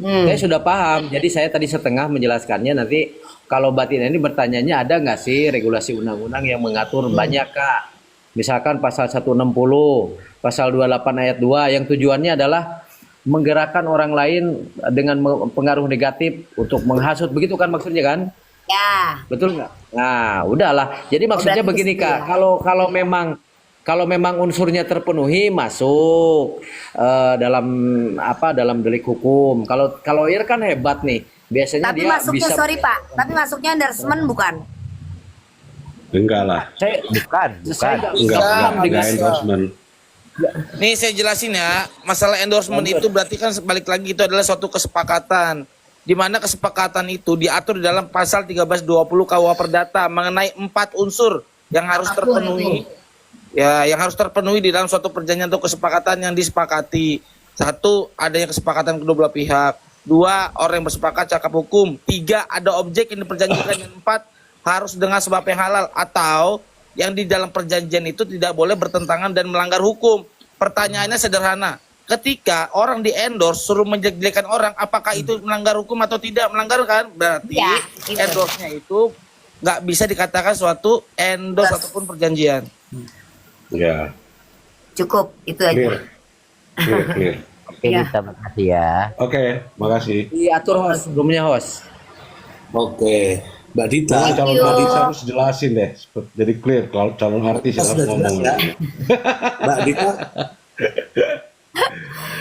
Saya sudah paham. Jadi saya tadi setengah menjelaskannya. Nanti kalau Batin ini bertanyanya ada nggak sih regulasi undang-undang yang mengatur banyak, Kak? Misalkan pasal 160, pasal 28 ayat 2 yang tujuannya adalah menggerakkan orang lain dengan pengaruh negatif untuk menghasut, begitu kan maksudnya kan? Ya. Betul nggak? Nah, udahlah. Jadi maksudnya berarti begini, itu Kak. Kalau memang unsurnya terpenuhi masuk dalam delik hukum. Kalau Ir kan hebat nih. Biasanya Tapi dia masuknya bisa. sorry Pak, tapi masuknya endorsement bukan? Enggak lah. Saya Bukan. Enggak endorsement. Nih saya jelasin ya, masalah endorsement itu berarti kan balik lagi itu adalah suatu kesepakatan. Di mana kesepakatan itu diatur di dalam pasal 1320 KUH Perdata mengenai 4 unsur yang harus terpenuhi. Ya, yang harus terpenuhi di dalam suatu perjanjian atau kesepakatan yang disepakati. 1, adanya kesepakatan kedua belah pihak. 2, orang yang bersepakat cakap hukum. 3, ada objek yang diperjanjikan. Dan 4, harus dengan sebab yang halal atau yang di dalam perjanjian itu tidak boleh bertentangan dan melanggar hukum. Pertanyaannya sederhana. Ketika orang di endorse suruh menjelek-jelekan orang, apakah itu melanggar hukum atau tidak? Melanggar kan? Berarti Ya, gitu. endorse-nya itu nggak bisa dikatakan suatu endorse ataupun perjanjian. Ya, Cukup itu aja. clear. Oke, Ya. terima kasih ya. Oke, makasih. diatur host, roomnya host. Oke, Mbak Dita. Nah, calon you. artis harus jelasin deh, jadi clear kalau calon artis yang harus Sudah jelas ngomong. ya. Mbak Dita,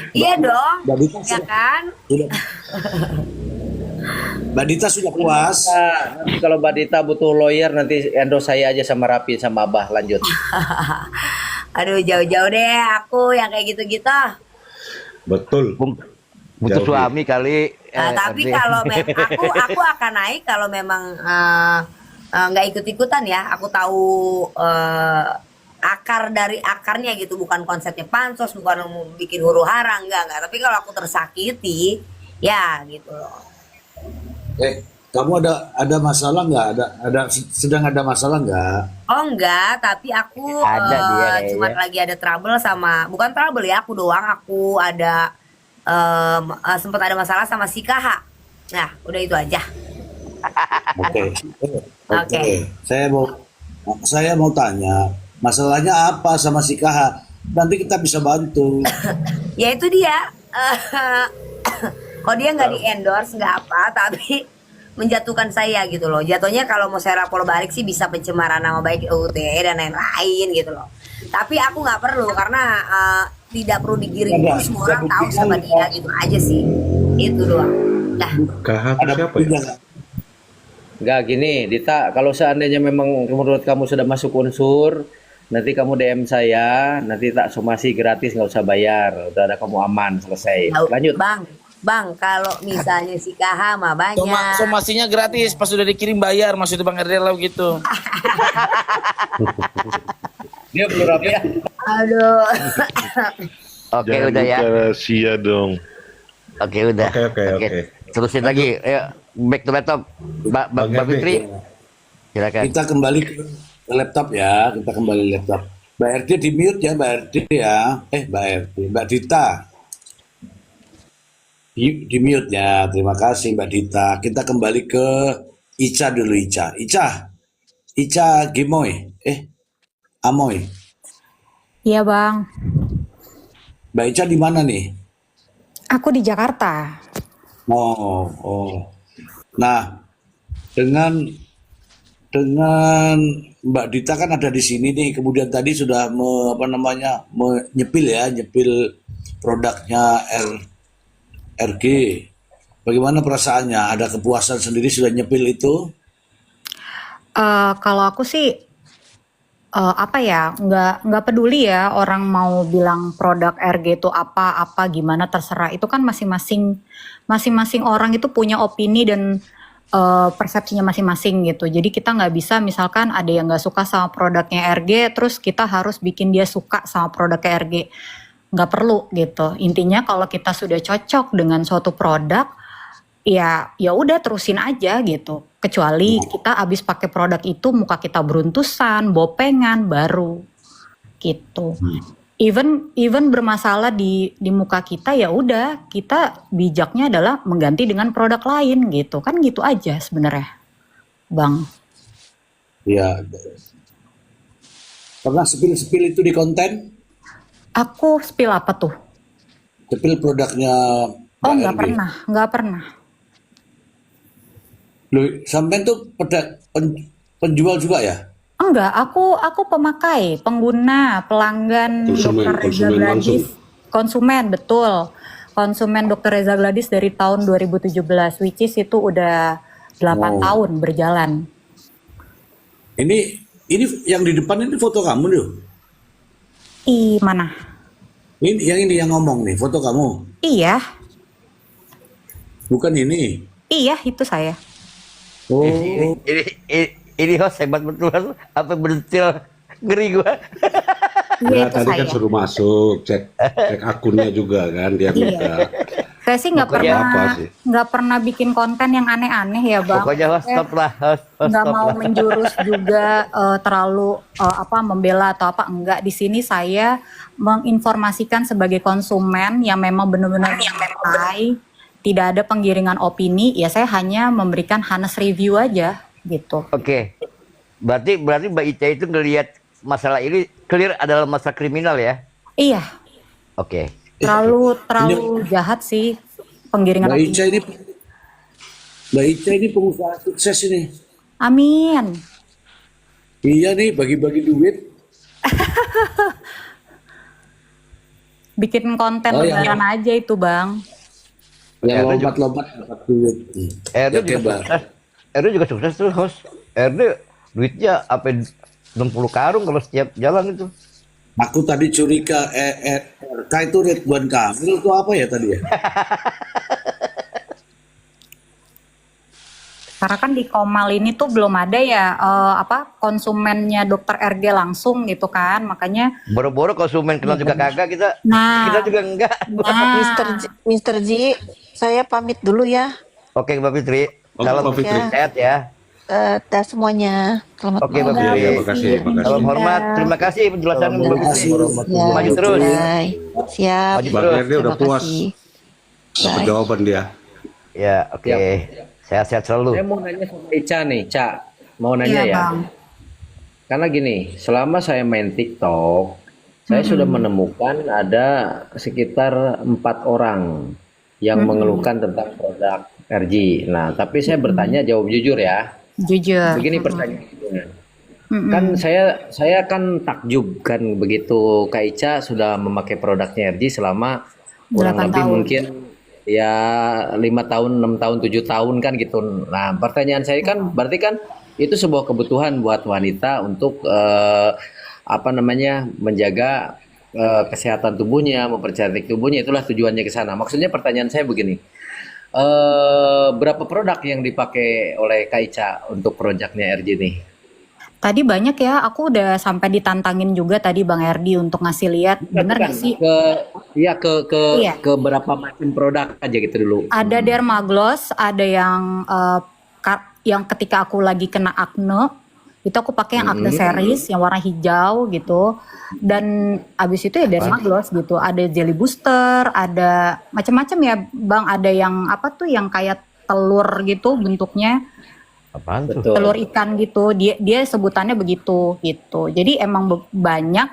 Iya dong. Mbak Dita Ya sudah, kan? Mbak Dita sudah puas. Nanti kalau Mbak Dita butuh lawyer, nanti endorse saya aja sama Rapi sama Abah. Lanjut. Aduh jauh-jauh deh aku yang kayak gitu-gitu. Betul. Butuh Jauh, suami kali. Tapi Andre. kalau aku akan naik kalau memang nggak ikut-ikutan ya. Aku tahu akar dari akarnya gitu, bukan konsepnya pansos, bukan mau bikin huru hara, enggak. Tapi kalau aku tersakiti, ya gitu loh. Kamu ada masalah nggak? Sedang ada masalah nggak? Oh enggak, tapi aku Ada dia cuma kayaknya. lagi ada trouble sama, bukan trouble ya, aku doang, aku ada sempat ada masalah sama si KH. Nah, udah itu aja. Oke. Oke. Saya mau tanya, masalahnya apa sama si KH? Nanti kita bisa bantu. Ya itu dia. Kalau dia nggak di endorse nggak apa, tapi menjatuhkan saya gitu loh. Jatuhnya kalau mau saya rapor balik sih bisa pencemaran nama baik UTE dan lain-lain gitu loh. Tapi aku nggak perlu karena tidak perlu digiring Ada, terus, semua orang ada tahu buktinya sama dia nggak? gitu aja sih. Itu doang. Dah. KH itu Ada siapa ya? buktinya nggak? Enggak gini, Dita, kalau seandainya memang menurut kamu sudah masuk unsur, nanti kamu DM saya, nanti tak somasi gratis, nggak usah bayar. Udah ada kamu aman, selesai. Tahu, Lanjut. Bang, kalau misalnya si KH mah banyak. Somasinya gratis, pas sudah dikirim bayar, maksudnya Bang Erdela gitu. Dia belum rapi ya. Aduh. Oke, Jangan udah ya. buka rahasia dong. Oke, udah. Oke. Terusin lagi. Ayo, back to laptop. Mbak Bang Herdi. Fitri, silakan. Kita kembali ke laptop ya. Kita kembali ke laptop. Mbak RD di mute ya, Mbak RD ya. Mbak RD, Mbak Dita. Di mute ya. Terima kasih Mbak Dita. Kita kembali ke Ica dulu, Ica. Ica Gimoy. Amoy. Iya bang, Mbak Ica di mana nih? aku di Jakarta. Oh. Nah, dengan Mbak Dita kan ada di sini nih. Kemudian tadi sudah nyepil produknya RG. Bagaimana perasaannya? Ada kepuasan sendiri sudah nyepil itu? Kalau aku sih nggak peduli ya orang mau bilang produk RG itu apa gimana, terserah. Itu kan masing-masing orang itu punya opini dan persepsinya masing-masing gitu. Jadi kita nggak bisa misalkan ada yang nggak suka sama produknya RG terus kita harus bikin dia suka sama produknya RG. Nggak perlu gitu. Intinya kalau kita sudah cocok dengan suatu produk, ya udah terusin aja gitu. Kecuali kita abis pakai produk itu muka kita beruntusan, bopengan, baru gitu. Even bermasalah di muka kita, ya udah kita bijaknya adalah mengganti dengan produk lain gitu. Kan gitu aja sebenarnya, Bang. Ya. Pernah spill itu di konten? Aku spill apa tuh? Spill produknya Oh, Mbak RG. nggak pernah. Loh, sampai tuh penjual juga ya? Enggak, aku pemakai, pengguna, pelanggan Konsumen, Dr. Reza konsumen Gladys. Konsumen, betul. Konsumen Dr. Reza Gladys dari tahun 2017, which is itu udah 8 Oh. tahun berjalan. Ini yang di depan ini foto kamu loh. Mana? Ini yang ngomong nih, foto kamu. Iya, Bukan ini. iya itu saya. Oh, Ini host hebat betul, host. Apa bertil ngeri gua. Iya Nah, itu tadi saya. kan suruh masuk, cek akunnya juga kan, dia minta. Saya sih nggak Makanya apa pernah sih? bikin konten yang aneh-aneh ya bang. Pokoknya host Saya stop lah, host nggak stop mau lah. menjurus juga terlalu membela atau apa, enggak. Di sini saya menginformasikan sebagai konsumen yang memang benar-benar memakai, tidak ada penggiringan opini, ya saya hanya memberikan honest review aja gitu. Oke. Berarti Mbak Ica itu ngelihat masalah ini clear adalah masalah kriminal ya? Iya, Oke. terlalu jahat sih penggiringan Mbak opini. Ica ini pengusaha sukses ini. Amin. Iya nih, bagi-bagi duit. Bikin konten Oh, iya. lebaran aja itu bang. Yang lompat-lompat dapat duit. Erdo Ya, juga hebat. sukses. Erdo juga sukses tuh host. Erdo duitnya apa 60 karung kalau setiap jalan itu. Aku tadi curiga RK itu Ridwan Kamil itu apa ya tadi ya? Karena kan di Komal ini tuh belum ada ya konsumennya dokter RG langsung gitu kan, makanya. Boro-boro konsumen kenal juga kagak kita. Nah, Kita juga enggak. Mr. Ji, saya pamit dulu ya. Oke Mbak Fitri. Oke, Salam Mbak Fitri. sehat ya. Dah semuanya. Selamat Oke Mbak malam. Fitri. Iya, makasih. Salam hormat. Terima kasih penjelasan Mbak Fitri. Ya, Maju terus. bye. Siap. Maju Bang terus. RD udah Terima puas kasih. dapat Bye. jawaban dia. Ya, oke. Sehat-sehat Saya selalu. mau nanya sama Ica nih, Ca. Mau nanya iya ya. Bang. Karena gini, selama saya main TikTok, saya sudah menemukan ada sekitar 4 orang yang mengeluhkan tentang produk RG. Nah, tapi saya bertanya, jawab jujur ya. Jujur. Begini pertanyaannya. Kan saya kan takjub kan begitu Kak Ica sudah memakai produknya RG selama kurang 8 lebih tahun. mungkin ya 5 tahun, 6 tahun, 7 tahun kan gitu. Nah, pertanyaan saya kan berarti kan itu sebuah kebutuhan buat wanita untuk menjaga kesehatan tubuhnya, mempercantik tubuhnya, itulah tujuannya ke sana. Maksudnya pertanyaan saya begini. Berapa produk yang dipakai oleh Kak Ica untuk produknya RG nih? Tadi banyak ya, aku udah sampai ditantangin juga tadi Bang Erdi untuk ngasih lihat, bener Bukan, gak sih? Iya, Iya. ke berapa macam produk aja gitu dulu. Ada Dermagloss, ada yang ketika aku lagi kena acne, itu aku pakai yang acne series yang warna hijau gitu. Dan abis itu ya Dermagloss gitu. Ada jelly booster, ada macam-macam ya Bang. Ada yang yang kayak telur gitu bentuknya. Apaan tuh? Betul. Telur ikan gitu, dia sebutannya begitu gitu. Jadi emang banyak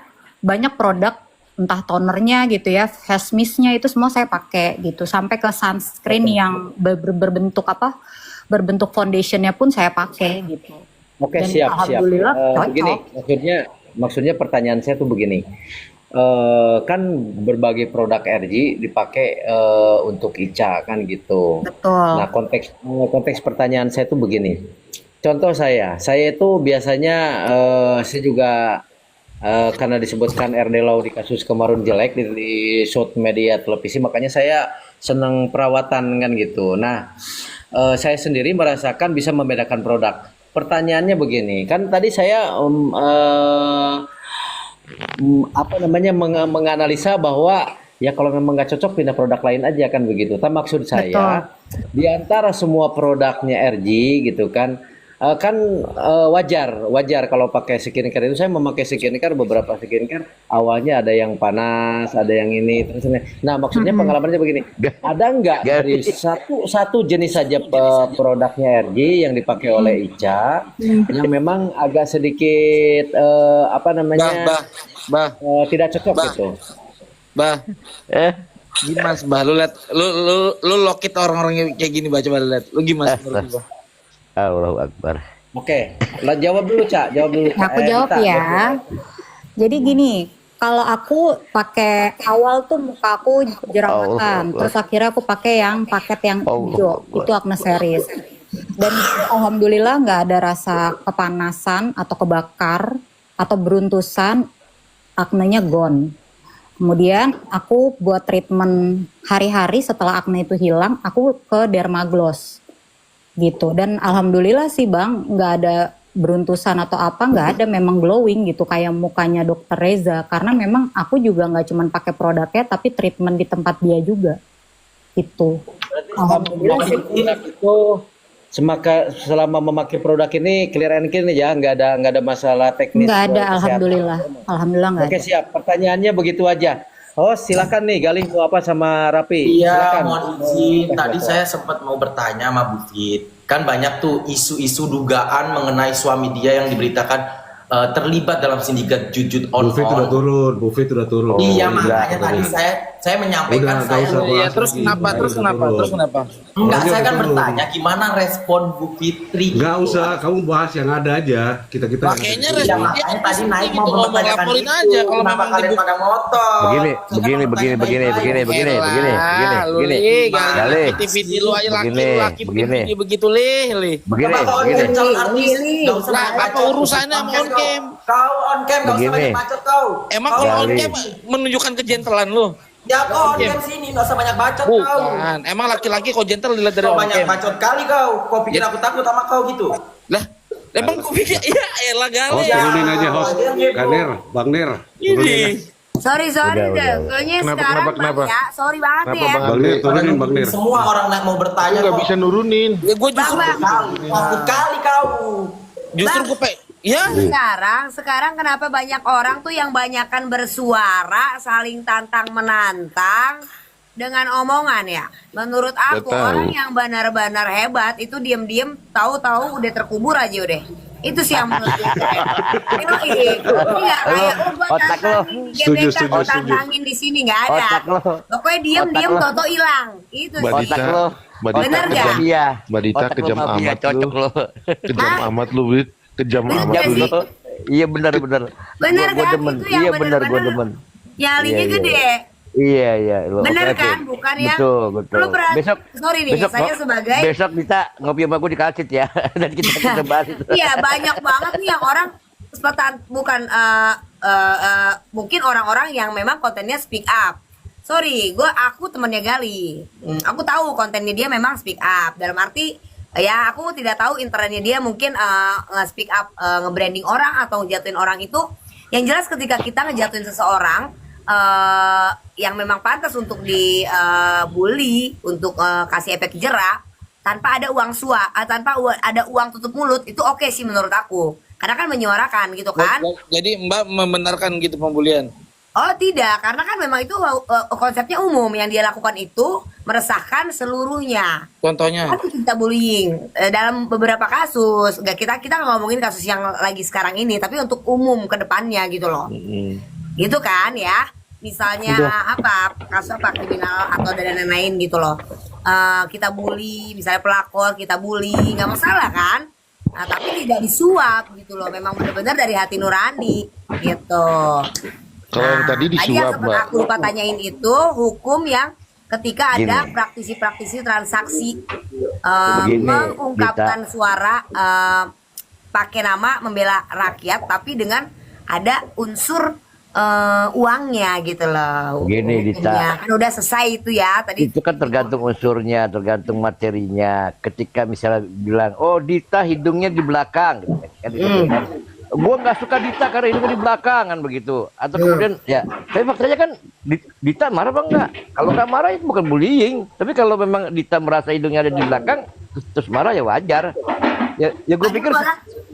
produk, entah tonernya gitu ya, face mistnya itu semua saya pakai gitu, sampai ke sunscreen yang berbentuk foundationnya pun saya pakai gitu. Oke, Dan siap. alhamdulillah cocok. Begini, maksudnya pertanyaan saya tuh begini. Kan berbagai produk RG dipakai untuk Ica kan gitu. Betul. Nah, konteks pertanyaan saya tuh begini. Contoh saya itu biasanya saya juga karena disebutkan RD Law di kasus kemarin jelek di shoot media televisi, makanya saya senang perawatan kan gitu. Nah, saya sendiri merasakan bisa membedakan produk. Pertanyaannya begini, kan tadi saya menganalisa bahwa ya kalau memang nggak cocok pindah produk lain aja kan begitu. Tapi maksud saya di antara semua produknya RG gitu kan wajar kalau pakai skincare itu. Saya memakai skincare, beberapa skincare awalnya ada yang panas, ada yang ini terus ini. Nah, maksudnya pengalamannya begini, ada nggak dari satu jenis saja produknya RG yang dipakai oleh Ica yang memang agak sedikit tidak cocok gitu? Gimana Bah, lu lihat lu lokit orang-orang kayak gini, coba lihat. Lu gimana menurut lu? Allahu Akbar. Oke, jawab dulu Ca, Nah, aku jawab Dita, ya. Jadi gini, kalau aku pakai awal tuh muka aku jerawatan, terus akhirnya aku pakai yang paket yang hijau, itu acne series. Dan alhamdulillah nggak ada rasa kepanasan atau kebakar atau beruntusan, acne-nya gone. Kemudian aku buat treatment hari-hari setelah acne itu hilang, aku ke Dermagloss gitu. Dan alhamdulillah sih Bang, nggak ada beruntusan atau apa, nggak ada, memang glowing gitu kayak mukanya Dokter Reza. Karena memang aku juga nggak cuma pakai produknya, tapi treatment di tempat dia juga itu. Alhamdulillah sih. Itu selama memakai produk ini clear and clean ya, nggak ada masalah teknis. Nggak ada, kesehatan. alhamdulillah nggak Oke, ada. siap. Pertanyaannya begitu aja. Oh, silakan nih Galih, mau apa sama Rapi? Iya, Silakan. mohon izin. Tadi saya sempat mau bertanya sama Bu Fit. Kan banyak tuh isu-isu dugaan mengenai suami dia yang diberitakan terlibat dalam sindikat jujut on Bu Fit udah turun. Iya, makanya tadi saya menyampaikan Udah, nggak usah bahas Iya, terus lagi. kenapa? Udah Terus kenapa? enggak, saya kan Betul. bertanya gimana respon Bu Fitri. Nggak usah, kamu bahas yang ada aja. Kita Makanya Iya, respon dia makanya tadi naik gitu, mau ngomong mempertanyakan laporin itu. aja kalau Kenapa memang kalian dibuka. pada ngotot? Begini, Saya kan begini, bertanya baik-baik. Lu begini. Lih, Galih. Vidi lu aja Begini, laki begini. Vidi begitu Lih. Begini, Coba kau begini. on cam artis, nggak usah Lah, apa bacot. urusannya sama on cam? Kau on cam, nggak usah Begini. banyak bacot kau. Emang Kau kalau on Galih. cam menunjukkan kejentelan lu? Ya konten sini, nggak usah banyak bacot kau. Bukan. Emang laki-laki kok gentle dilihat dari Kau on banyak cam? bacot kali kau. Kau pikir aku takut sama kau gitu? Lah, emang gue pikir ya elah Host Gale. turunin aja host. Kanir, Bang Nir. Turunin ya. Ini. Sorry deh. Kayaknya sekarang kenapa? Bang ya, sorry banget Kenapa, ya. Bang? Bang Nir, turunin Bang Nir. Semua orang mau bertanya Aku nggak kok. bisa nurunin. Ya gue Bang, justru Takut kali kau. justru Bang. gue ya. Sekarang kenapa banyak orang tuh yang banyakan bersuara, saling tantang menantang dengan omongan ya. Menurut aku Nggak tahu. orang yang benar-benar hebat itu diem-diem tahu-tahu udah terkubur aja udah. Itu sih yang menurut gue hebat. Yoi. Ini nggak kayak gua Otak lo. tantangin Setuju, gebetan, setuju, tantangin di sini nggak ada. Otak lo. Pokoknya diem-diem Otak lo. toto hilang. Itu Mbak sih. Dita, Otak lo. Mbak Dita Bener kejam, nggak? Iya. Mbak Dita Otak lo kejam mafia, amat cocok lu. lo. Kejam amat lu, Brit. Kejam Bener amat nggak lu. sih? Iya benar. Bener Gua kan? demen. Itu yang Iya benar gue bener-bener demen. nyalinya Iya, iya. gede. Iya lo. Bener Oke, oke. kan? Bukan ya? Betul. Lu Besok sorry nih, saya sebagai besok kita ngopi sama gue di Kalcit ya. Dan kita bahas itu. iya banyak banget nih yang orang bukan mungkin orang-orang yang memang kontennya speak up. Sorry, aku temennya Gali. Aku tahu kontennya dia memang speak up. Dalam arti ya aku tidak tahu internetnya dia mungkin nge-speak up nge-branding orang atau ngejatuhin orang itu. Yang jelas ketika kita ngejatuhin seseorang yang memang pantas untuk dibully, untuk kasih efek jerak tanpa ada uang tanpa ada uang tutup mulut itu oke sih menurut aku. Karena kan menyuarakan gitu kan. Jadi Mbak membenarkan gitu pembulian. Oh tidak, karena kan memang itu konsepnya umum yang dia lakukan itu meresahkan seluruhnya. Contohnya. Kan kita bullying dalam beberapa kasus, kita nggak ngomongin kasus yang lagi sekarang ini, tapi untuk umum ke depannya gitu loh. Gitu kan ya. Misalnya kasus kriminal atau dan lain-lain gitu loh. Kita bully, misalnya pelakor kita bully, nggak masalah kan? Nah, tapi tidak disuap gitu loh. Memang benar-benar dari hati nurani gitu. Kalau yang tadi yang disuap, sempat Mbak. aku lupa tanyain itu hukum yang ketika ada Gini. praktisi-praktisi transaksi Begini, mengungkapkan suara pakai nama membela rakyat tapi dengan ada unsur uangnya gitu loh. Begini, Dita. Hukumnya. Kan udah selesai itu ya tadi. Itu kan tergantung unsurnya, tergantung materinya. Ketika misalnya bilang, oh Dita hidungnya di belakang, kan gitu kan. Gua nggak suka Dita karena hidungnya di belakang kan begitu. Atau kemudian ya, tapi faktanya kan Dita marah apa enggak? Kalau nggak marah itu bukan bullying. Tapi kalau memang Dita merasa hidungnya ada di belakang, terus marah ya wajar. Ya gue pikir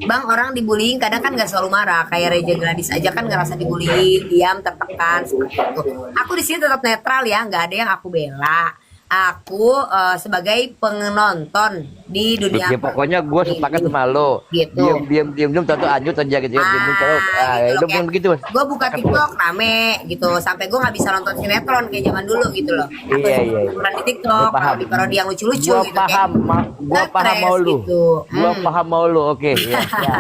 Orang dibullying kadang kan nggak selalu marah. Kayak Reza Gladys aja kan ngerasa dibullying, diam, tertekan seperti itu. Aku di sini tetap netral ya, nggak ada yang aku bela. Aku sebagai penonton di dunia. ya pokoknya gue sepakat sama lo. Gitu. Diam, tentu anjut aja gitu ya. Diam, gitu loh, bukan begitu. Gue buka TikTok rame gitu sampai gue nggak bisa nonton sinetron kayak zaman dulu gitu loh. Aku Iya. hiburan di TikTok, Gua paham. di parodi yang lucu-lucu Gua gitu. paham, gua paham mau lu. Gitu. Gua paham mau lu. Oke. Ya.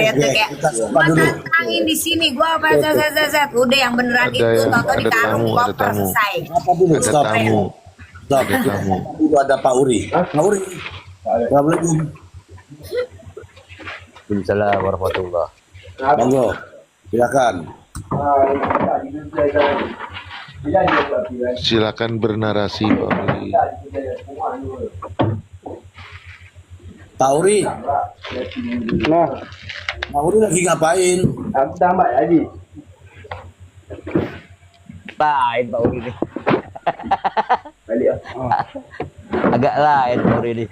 Gitu kayak gua tantangin di sini gua apa set udah yang beneran Ada itu yang- toto ada ditaruh tamu, di ada koper tamu. selesai. Apa dulu? Ada Stop. tamu. Stop. Ada tamu. Dulu ada Pak Uri. Pak Uri. Assalamualaikum. Waalaikumsalam warahmatullah. Monggo. Silakan. Silakan bernarasi, Pak Uri. Pak Uri. Nah, Pak Uri lagi ngapain? aku tambah lagi. Lain Pak Uri nih. Balik ah. Agak lain Pak Uri nih.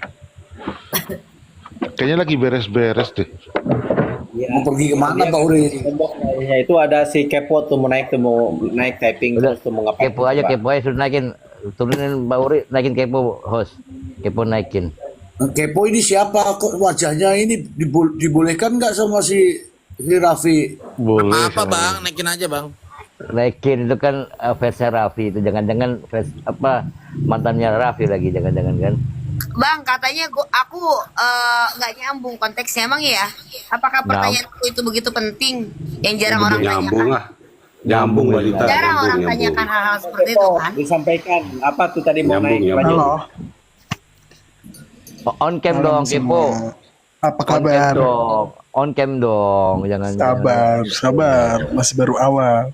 Kayaknya lagi beres-beres deh. Mau pergi kemana Pak Uri? Ya itu ada si Kepo tuh mau naik typing Udah, terus tuh mau ngapain? kepo aja suruh naikin. Turunin Pak Uri, naikin kepo host. Kepo naikin. Kepo ini siapa? Kok wajahnya ini dibolehkan nggak sama si Raffi? Boleh. Apa sama- Bang? Naikin aja Bang. Naikin itu kan versi Raffi itu jangan-jangan mantannya Raffi lagi jangan-jangan kan. Bang katanya aku nggak nyambung konteksnya emang ya. Apakah pertanyaanku itu begitu penting yang jarang orang Nyambung tanyakan? lah. Nyambung Mbak Dita. Jarang orang tanyakan hal-hal seperti itu kan. Disampaikan apa tuh tadi mau Nyambung, naik? nyambung. Halo. On cam dong kepo. Apa On cam kabar? dong. On cam dong. Jangan. Sabar, masih baru awal.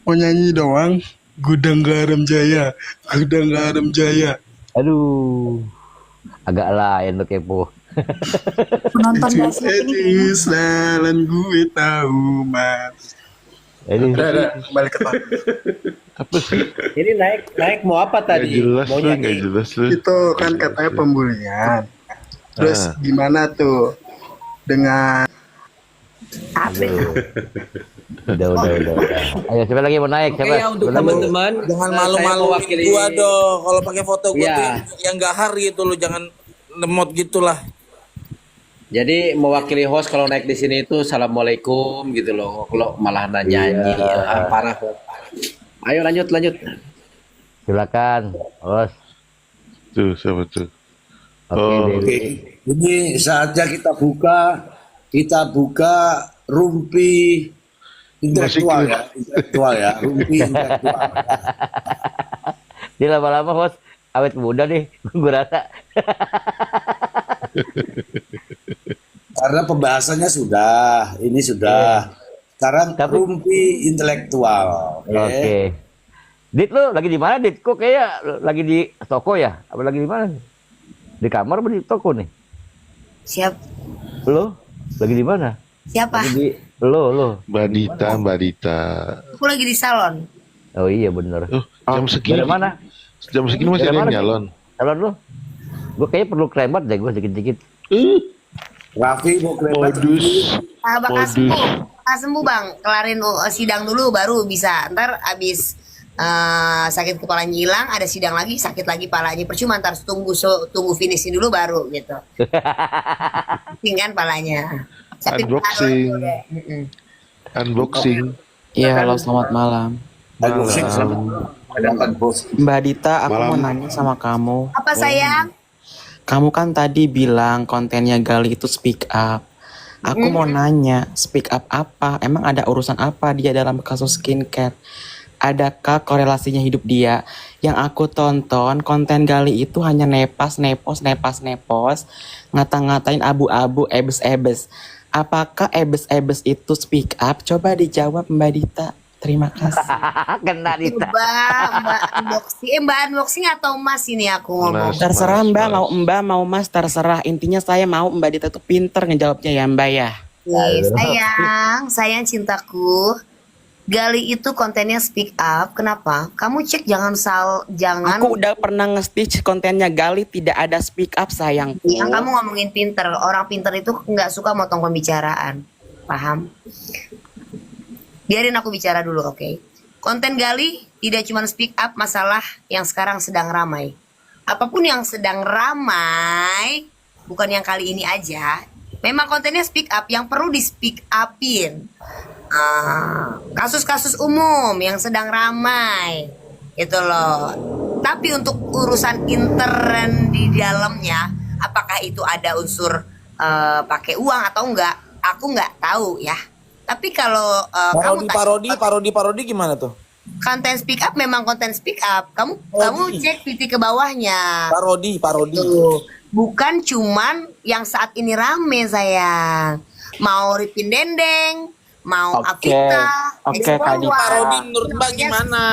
Mau nyanyi doang? Gudang Garam Jaya, Gudang Garam Jaya. Aduh, agak lain lo kepo. Penonton dahsyat ini Salan gue tahu mas. Ini Ada, kembali ke topik. Apa sih? Ini naik mau apa Nggak tadi? jelas Mau lu, nggak nyanyi? jelas lu. Itu kan katanya pembulian. Terus gimana tuh dengan udah. Ayo siapa lagi mau naik? Oke Siapa? ya untuk Siapa lagi? teman-teman, jangan saya malu-malu mewakili. gua dong. Kalau pakai foto gua Iya. tuh yang gahar gitu lo, jangan lemot gitulah. Jadi mewakili host kalau naik di sini itu assalamualaikum gitu loh. Kalau malah nyanyi, parah. Ayo lanjut. Silakan, Bos. Tuh, siapa tuh? Oke, Oh. Dewi. Oke, ini saatnya kita buka rumpi intelektual ya, rumpi intelektual. Dia lama-lama Bos awet muda nih, gue rasa. Karena pembahasannya ini sudah. Sekarang rumpi intelektual. Oke. Dit lu lagi di mana Dit? Kok kayak lagi di toko ya? Apa lagi di mana? Di kamar apa di toko nih? Siap. Lu lagi di mana? Siapa? Lagi di lu. Mbak Dita. Aku lagi di salon. Oh iya bener. Jam segini. Dari mana? Jam segini masih Dari ada yang mana, nyalon. Salon lu? Gue kayaknya perlu kremat deh gue dikit-dikit. Raffi mau kremat. Modus. Bakal sembuh bang. Kelarin sidang dulu baru bisa. Ntar abis sakit kepalanya hilang, ada sidang lagi, sakit lagi palanya. Percuma ntar tunggu finishnya dulu baru gitu. Tinggal palanya. Sakit Unboxing. kepala deh. Unboxing. Iya, halo selamat malam. Mbak Dita, aku mau nanya sama kamu. Apa sayang? Kamu kan tadi bilang kontennya Gali itu speak up. Aku mau nanya, speak up apa? Emang ada urusan apa dia dalam kasus skincare? Adakah korelasinya hidup dia? Yang aku tonton konten Gali itu hanya nepos, ngata-ngatain abu-abu, ebes-ebes. Apakah ebes-ebes itu speak up? Coba dijawab Mbak Dita. Terima kasih. Kena Dita. Mbak unboxing, Mbak unboxing atau Mas ini aku ngomong? Terserah Mbak mau Mas, terserah. Intinya saya mau Mbak Dita tuh pinter ngejawabnya ya Mbak ya. Sayang cintaku. Gali itu kontennya speak up. Kenapa? Kamu cek jangan. Aku udah pernah nge-stitch kontennya Gali tidak ada speak up sayangku. Yang kamu ngomongin pinter. Orang pinter itu nggak suka motong pembicaraan. Paham? Biarin aku bicara dulu, oke? Konten Gali tidak cuma speak up masalah yang sekarang sedang ramai. Apapun yang sedang ramai, bukan yang kali ini aja. Memang kontennya speak up, yang perlu di speak upin. Kasus-kasus umum yang sedang ramai, itu loh. Tapi untuk urusan intern di dalamnya, apakah itu ada unsur pakai uang atau enggak? Aku nggak tahu ya. Tapi kalau parodi gimana tuh? konten speak up memang konten speak up. Kamu cek titik ke bawahnya. Parodi. Tuh. Bukan cuman yang saat ini rame sayang. Mau Ripin Dendeng, mau Afita. Oke, Kak Dita. Parodi menurut Mbak gimana?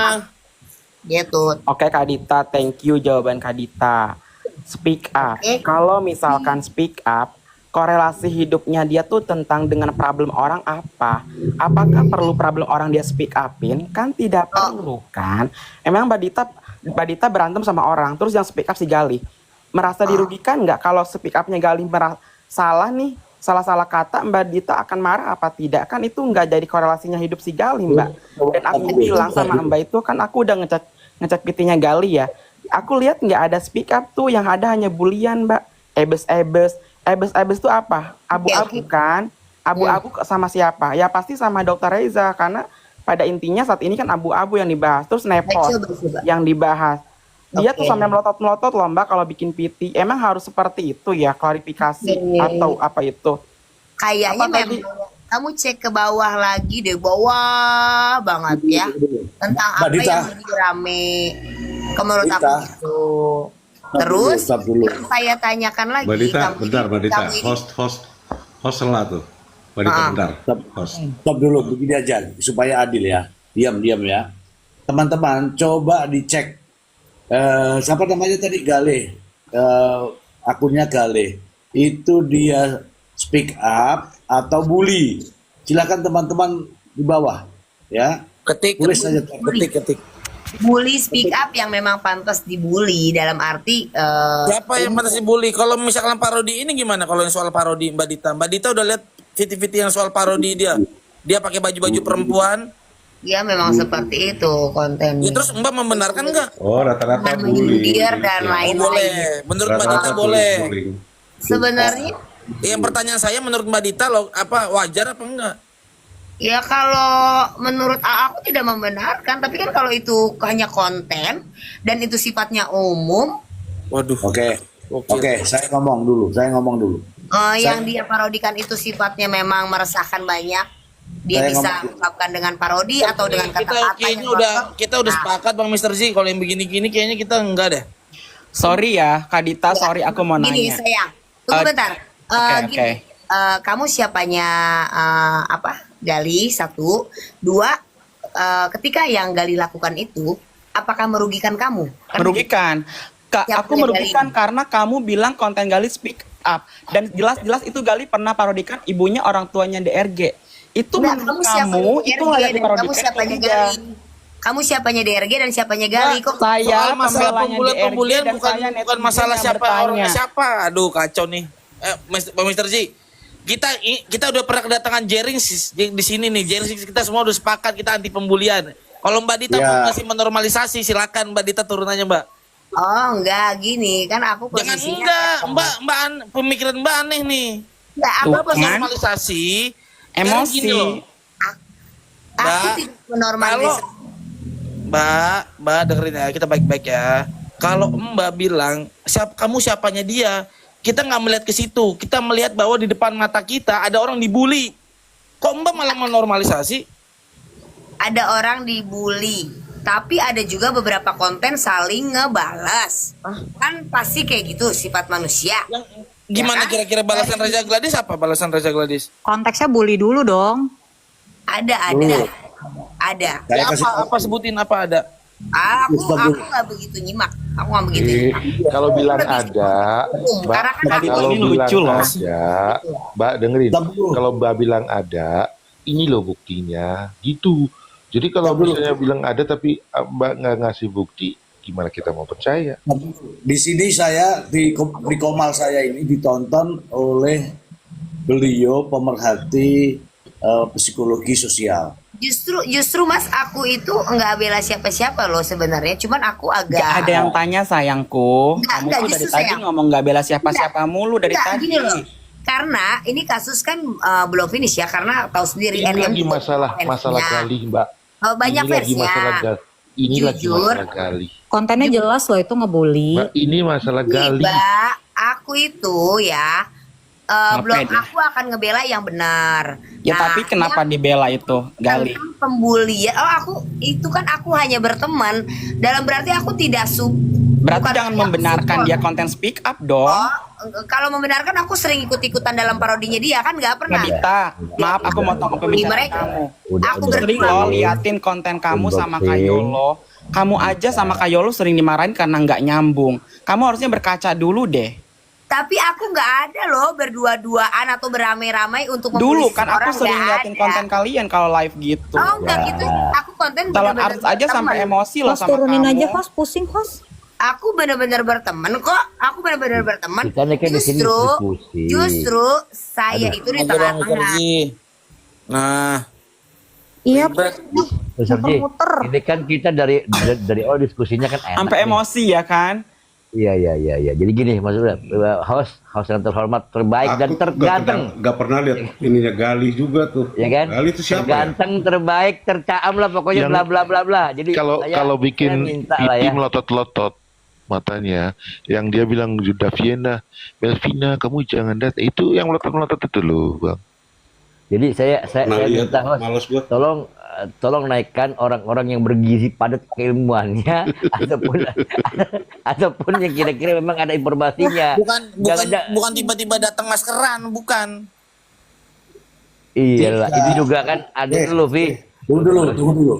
Gitu. Oke Kak Dita, thank you jawaban Kak Dita. Speak up. Kalau misalkan speak up, korelasi hidupnya dia tuh tentang dengan problem orang apa? Apakah perlu problem orang dia speak upin? Kan tidak perlu kan? Emang Mbak Dita berantem sama orang, terus yang speak up si Gali. Merasa dirugikan nggak kalau speak upnya Gali salah nih? Salah-salah kata Mbak Dita akan marah apa tidak? Kan itu nggak jadi korelasinya hidup si Gali Mbak. Dan aku bilang sama Mbak itu kan aku udah ngecek PT-nya Gali ya. Aku lihat nggak ada speak up tuh, yang ada hanya bulian Mbak. Ebes itu apa? Abu-abu kan? Abu-abu sama siapa? Ya pasti sama Dr. Reza, karena pada intinya saat ini kan abu-abu yang dibahas. Terus nepos yang dibahas. Dia tuh sampai melotot-melotot loh Mbak kalau bikin PT. Emang harus seperti itu ya, klarifikasi atau apa itu? Kayaknya memang kamu cek ke bawah lagi deh, bawah banget ya. Tentang apa yang lagi rame. Menurut aku gitu. Terus yang saya tanyakan lagi. Mbak Dita, bentar Mbak Dita. Host salah tuh. Mbak Dita bentar. Stop dulu, begini aja supaya adil ya. Diam ya. teman-teman coba dicek siapa namanya tadi, Gale, akunnya Gale, itu dia speak up atau bully. Silakan teman-teman di bawah ya, tulis saja, ketik. Bully speak up yang memang pantas dibully dalam arti Siapa yang pantas dibully? Kalau misalkan parodi ini gimana? Kalau yang soal parodi Mbak Dita, Mbak Dita udah lihat video-video yang soal parodi dia pakai baju-baju perempuan. ya memang seperti itu Ya, kontennya. terus Mbak membenarkan nggak? Oh, rata-rata Dengan bullying. menyindir dan Oh, lain-lain. boleh. Menurut Mbak Dita Rata-rata boleh. bullying. Sebenarnya Yang pertanyaan saya menurut Mbak Dita loh, apa wajar apa enggak? ya kalau menurut aku tidak membenarkan, tapi kan kalau itu hanya konten dan itu sifatnya umum, Waduh. Oke, saya ngomong dulu. yang dia parodikan itu sifatnya memang meresahkan banyak. Dia Saya bisa ngomong. ungkapkan dengan parodi atau dengan Kita kata-kata kayaknya yang kita udah sepakat Bang Mr. Z, kalau yang begini-gini kayaknya kita enggak deh. Sorry ya, Kak Dita, sorry aku mau Gini nanya. sayang, tunggu Eh, bentar. oke. Gini, kamu siapanya Gali, satu, dua, ketika yang Gali lakukan itu, apakah merugikan kamu? Kan Merugikan. Kak, Siapa aku yang merugikan Gali? karena kamu bilang konten Gali speak up dan jelas-jelas itu Gali pernah parodikan ibunya orang tuanya DRG. Itu Enggak, menurut siapanya kamu DRG itu layak dan diparodikan kamu atau siapanya tidak? Gali? Kamu siapanya DRG dan siapanya Gali? Kok Saya Soal masalah pembelanya DRG pembulian dan bukan saya bukan netizen masalah yang siapa bertanya. orangnya siapa. Aduh kacau nih. Bang Mr. Z, kita udah pernah kedatangan Jering di sini nih. Jering kita semua udah sepakat kita anti pembulian. Kalau Mbak Dita Ya. mau masih menormalisasi, silakan Mbak Dita turun aja Mbak. Oh enggak gini kan aku Jangan posisinya enggak, pemikiran Mbak aneh nih. enggak aku Tuh, Apa kan? normalisasi? Emosi. Gini loh. aku Mbak, tidak menormalisasi. Mbak dengerin ya, kita baik-baik ya. Kalau Mbak bilang kamu siapanya dia, kita nggak melihat ke situ. Kita melihat bahwa di depan mata kita ada orang dibully. Kok Mbak malah menormalisasi? Ada orang dibully, tapi ada juga beberapa konten saling ngebalas. Kan pasti kayak gitu sifat manusia. Gimana Ya kan? kira-kira balasan Reza Gladys apa? Balasan Reza Gladys? Konteksnya bully dulu dong. Ada. Ada. Saya Ya, kasih apa sebutin apa ada? Aku nggak begitu nyimak. Aku nggak begitu nyimak. Kalau bilang ada, Mbak, Karena kan aku kalau ini bilang lucu loh. ada, Mbak dengerin. Kalau Mbak bilang ada, ini loh buktinya, gitu. Jadi kalau misalnya bilang ada tapi Mbak nggak ngasih bukti, gimana kita mau percaya? Di sini saya di Komal saya ini ditonton oleh beliau pemerhati psikologi sosial. Justru Mas, aku itu nggak bela siapa-siapa loh sebenarnya. Cuman aku agak Gak ada yang tanya sayangku. Enggak, Kamu enggak, tuh dari justru tadi sayang. ngomong gak bela siapa-siapa mulu dari Enggak, tadi. gini loh. Karena ini kasus kan belum finish ya, karena tahu sendiri Ini NM lagi itu masalah fansnya. Galih, Mbak. Banyak Ini lagi versinya. masalah ini lagi Jujur. masalah Galih. Kontennya jelas loh itu ngebully. Mbak, ini masalah Galih. Mbak, aku itu ya belum deh. aku akan ngebela yang benar. Ya Nah, tapi kenapa dibela itu, Gali? tentang pembulian, aku itu kan aku hanya berteman. Dalam berarti aku tidak Berarti bukan jangan tidak membenarkan support. dia konten speak up dong. Kalau membenarkan aku sering ikut-ikutan dalam parodinya dia kan nggak pernah. Nabita, maaf aku motong pembicaraan Mereka. kamu. Aku Sering lo liatin konten kamu sama Kayolo. Kamu aja sama Kayolo sering dimarahin karena nggak nyambung. Kamu harusnya berkaca dulu deh. Tapi aku nggak ada loh berdua-duaan atau beramai-ramai untuk Dulu memulisi kan aku orang, sering nggak liatin ada. konten kalian kalau live gitu. Oh enggak gitu, aku konten Kalau bener-bener artis aja sampai berteman. emosi loh Host sama turunin kamu. aja host, pusing host. Aku bener-bener berteman kok. Aku bener-bener berteman. Kita nih kan di sini diskusi. Justru saya itu di Aja dong, Mr. tengah-tengah. Ji. Nah, Iya, ribet. Mr. J, muter-muter. ini kan kita dari awal diskusinya kan enak. Sampai nih. emosi ya kan? Iya. Jadi gini maksudnya host yang terhormat, terbaik dan terganteng. Gak pernah lihat ininya Galih juga tuh. Ya kan? Galih itu siapa ya? Terganteng, terbaik, tercaam lah pokoknya bla bla bla bla. Jadi Kalau saya bikin minta lah pipi ya. melotot-lotot matanya, yang dia bilang Daviena, Melvina, kamu jangan datang. Itu yang melotot-melotot itu loh, Bang. Jadi saya Iya, minta host, males gua. tolong naikkan orang-orang yang bergizi padat keilmuannya ataupun yang kira-kira memang ada informasinya. Bukan tiba-tiba datang maskeran, bukan. Iyalah, itu juga kan ada dulu, Vi. Tunggu dulu.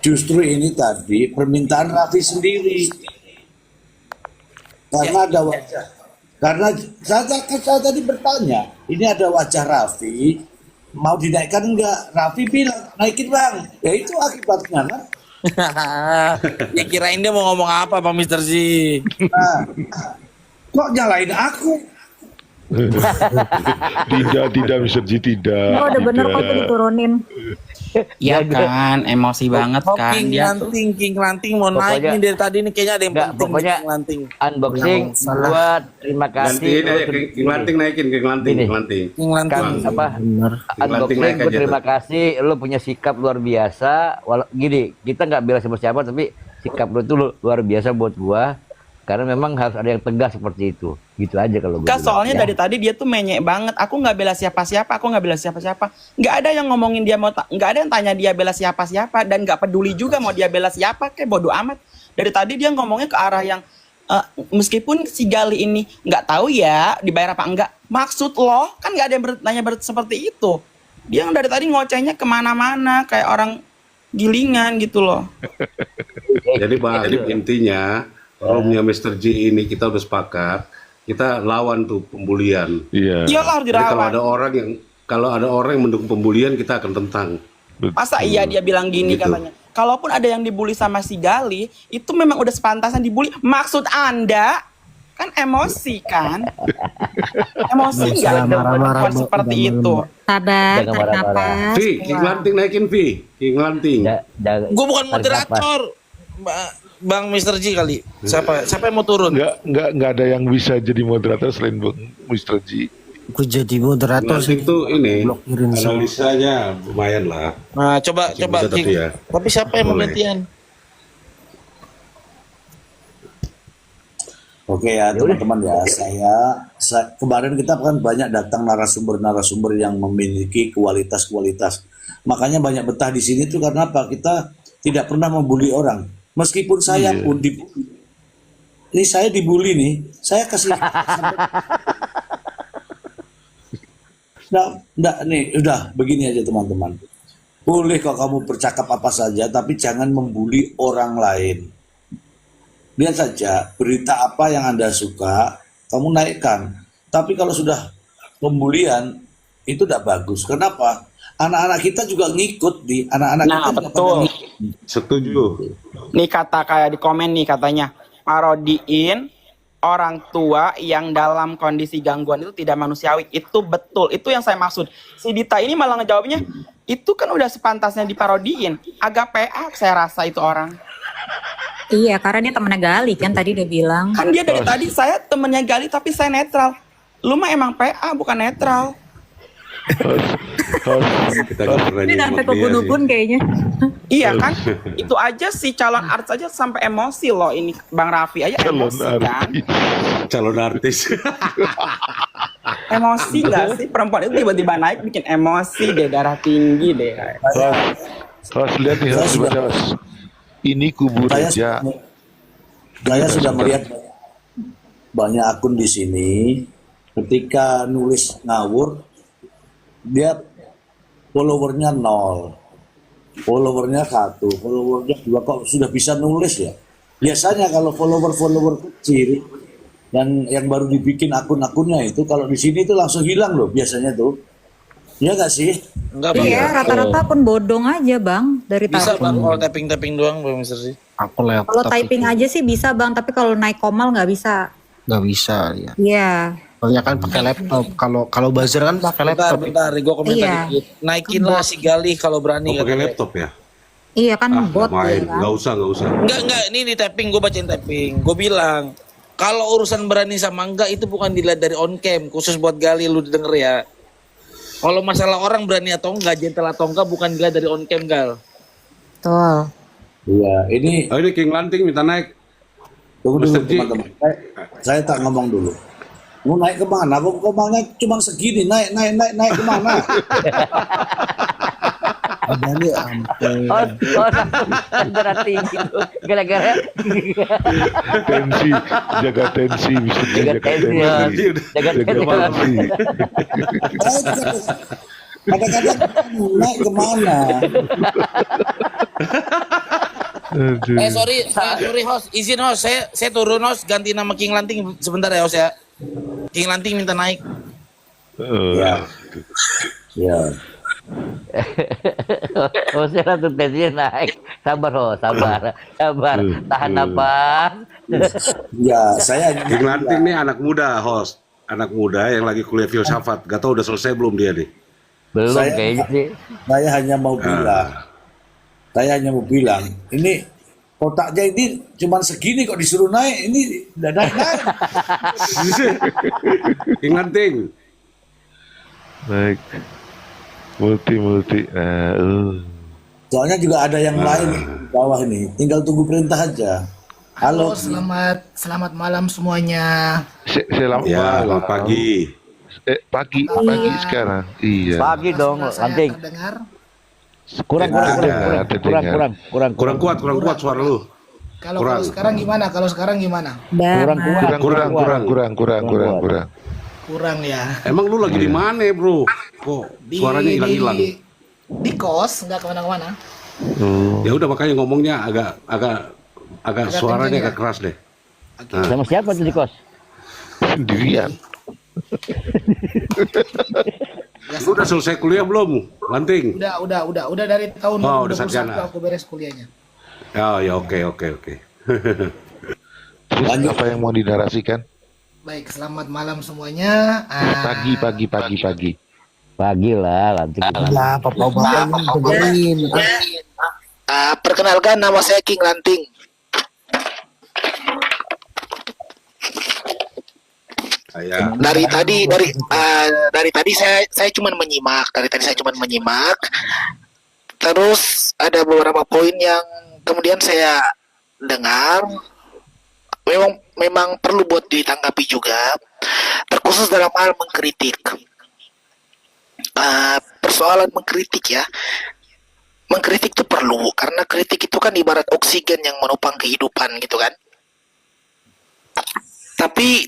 justru ini tadi permintaan Raffi sendiri. Karena ada wajah. Karena saya tadi bertanya, ini ada wajah Raffi, mau dinaikkan enggak? Raffi bilang, naikin bang. Ya itu akibatnya kan. Ya kirain dia mau ngomong apa Bang Mr. Z. Nah, kok nyalain aku? Tidak Mr. G, tidak. Oh, udah bener kok tuh tidak. diturunin. Ya kan, emosi banget Oh, kan King dia tuh. Lanting, King Lanting mau naik Pokoknya- nih dari tadi nih kayaknya ada yang Enggak, penting pokoknya King Lanting. unboxing buat terima kasih. Gantiin aja, King Lanting naikin, King Lanting, Gini. King Lanting. King Lanting. Kan apa? Lanting Unboxing naik gue aja terima tuh. kasih, lu punya sikap luar biasa. Gini, kita nggak bela siapa-siapa, tapi sikap lu tuh luar biasa buat gua. Karena memang harus ada yang tegas seperti itu. Gitu aja kalau gua Enggak, bilang, soalnya ya. dari tadi dia tuh menyek banget. Aku nggak bela siapa-siapa, aku nggak bela siapa-siapa. Nggak ada yang ngomongin dia nggak ada yang tanya dia bela siapa-siapa dan nggak peduli juga mau dia bela siapa, kayak bodoh amat. Dari tadi dia ngomongnya ke arah yang meskipun si Gali ini nggak tahu ya dibayar apa enggak, maksud lo kan nggak ada yang nanya seperti itu. Dia yang dari tadi ngocehnya kemana-mana kayak orang gilingan gitu loh. Jadi Bang, intinya roomnya Mr. G ini kita udah sepakat, kita lawan tuh pembulian. Iya. Iyalah harus Jadi kalau dirawat. ada orang yang mendukung pembulian, kita akan tentang. Masa iya dia bilang gini Gitu. katanya. Kalaupun ada yang dibully sama si Gali, itu memang udah sepantasnya dibully. Maksud Anda kan emosi kan? Emosi nggak ada seperti itu. Sabar, Jangan tarik marah-marah. napas. Vi, King Lanting naikin Vi, King Lanting. Gue bukan tarik napas. moderator. Bang Mr. G kali. Siapa yang mau turun? Nggak ada yang bisa jadi moderator selain Bang Mr. G. Gue jadi King moderator Lanting tuh ini blokirin semua. analisanya lumayan lah. Nah, coba Masih coba bisa tapi King. ya. Tapi siapa yang mau Boleh. gantian? Oke ya teman-teman ya, saya kemarin kita kan banyak datang narasumber-narasumber yang memiliki kualitas-kualitas. Makanya banyak betah di sini tuh karena apa? Kita tidak pernah membuli orang. Meskipun saya pun dibully. Ini saya dibully nih, saya kasih Nggak, nih, udah begini aja teman-teman. Boleh kok kamu bercakap apa saja, tapi jangan membuli orang lain. Lihat saja berita apa yang Anda suka, kamu naikkan. Tapi kalau sudah pembulian, itu tidak bagus. Kenapa? Anak-anak kita juga ngikut di anak-anak Nah, kita juga betul. pada ngikut. Setuju. Nih kata kayak di komen nih katanya, parodiin orang tua yang dalam kondisi gangguan itu tidak manusiawi. Itu betul, itu yang saya maksud. Si Dita ini malah ngejawabnya, itu kan udah sepantasnya diparodiin. Agak PA saya rasa itu orang. Iya, karena dia temennya Gali kan tadi dia bilang. Kan dia dari tadi saya temennya Gali tapi saya netral. Lu mah emang PA bukan netral. Kita nggak pernah Ini sampai nyebut ke dia sih. dukun kayaknya. Iya kan? Itu aja si calon artis aja sampai emosi loh ini Bang Raffi aja Calon emosi kan? Calon artis. Emosi nggak sih perempuan itu tiba-tiba naik bikin emosi deh, darah tinggi deh. Host, lihat nih host, host. Ini kubu Saya Reja. Saya sudah melihat banyak akun di sini. Ketika nulis ngawur, dia followernya 0, followernya 1, followernya 2, kok sudah bisa nulis ya? Biasanya kalau follower kecil yang baru dibikin akun-akunnya itu, kalau di sini itu langsung hilang loh biasanya tuh. Iya nggak sih? Enggak, Bang. Iya, rata-rata akun bodong aja bang dari Bisa tadi. Bang kalau tapping-tapping doang Bang Mr. Z. Aku laptop Kalau typing aja sih bisa bang, tapi kalau naik komal nggak bisa. nggak bisa ya. Iya. Soalnya kan pakai laptop. Kalau buzzer kan pakai laptop. Bentar, gue komentar Iya. dikit. Naikin lah si Gali kalau berani. Oh, pakai katanya. laptop ya? Iya kan Ah, bot main. ya kan. Nggak usah. Enggak, ini di tapping, gue bacain tapping. Gue bilang, kalau urusan berani sama enggak itu bukan dilihat dari on cam, khusus buat Gali lu denger ya. Kalau masalah orang berani atau enggak, gentle atau enggak bukan dilihat dari on cam, Gal. Betul. Iya, ini Oh, ini King Lanting minta naik. tunggu dulu Mr. G. teman-teman. Saya tak ngomong dulu. Mau naik kemana? Kok maunya cuma segini? Naik kemana? Ada nih ampun. darah tinggi tuh gara-gara Tensi, jaga tensi, bisa jaga tensi, jaga tensi. jaga Jaga tensi. tensi. Kadang-kadang naik kemana? Sorry host, izin host, saya turun host, ganti nama King Lanting sebentar ya host ya. King Lanting minta naik. Ya. Ya. Oh, saya tuh tensinya naik. Sabar, tahan napas. Ya, saya King Lanting nih anak muda, host. Anak muda yang lagi kuliah filsafat. Gak tau udah selesai belum dia nih. Belum Saya- kayaknya sih. Saya hanya mau bilang, ini kotaknya ini cuman segini kok disuruh naik, ini udah naik. King Lanting. Baik. Multi. Soalnya juga ada yang lain di bawah ini, tinggal tunggu perintah aja. Halo, Selamat malam semuanya. Selamat Ya, malam. selamat pagi. Pagi sekarang. Iya. Pagi dong, Suara saya Lanting. terdengar? Kurang Kurang kuat suara lu. Kalau Kurang. sekarang gimana? Kurang ya. Emang lu lagi di mana, bro? Kok suaranya hilang-hilang? Di kos, nggak kemana-mana. Ya udah makanya ngomongnya agak suaranya kenceng ya? agak keras deh. Sama siapa tuh di kos? Sendirian. Lu udah selesai kuliah belum, Lanting? Udah dari tahun Oh, udah 2021 sarjana. aku beres kuliahnya. Ya oke. Terus apa yang mau dinarasikan? Baik, selamat malam semuanya. Pagi. Pagi lah, Lanting. Lah, bapak dengerin. Perkenalkan, nama saya King Lanting. Dari tadi saya cuma menyimak. Terus ada beberapa poin yang kemudian saya dengar memang perlu buat ditanggapi juga, terkhusus dalam hal mengkritik. Persoalan mengkritik ya. Mengkritik itu perlu karena kritik itu kan ibarat oksigen yang menopang kehidupan gitu kan. Tapi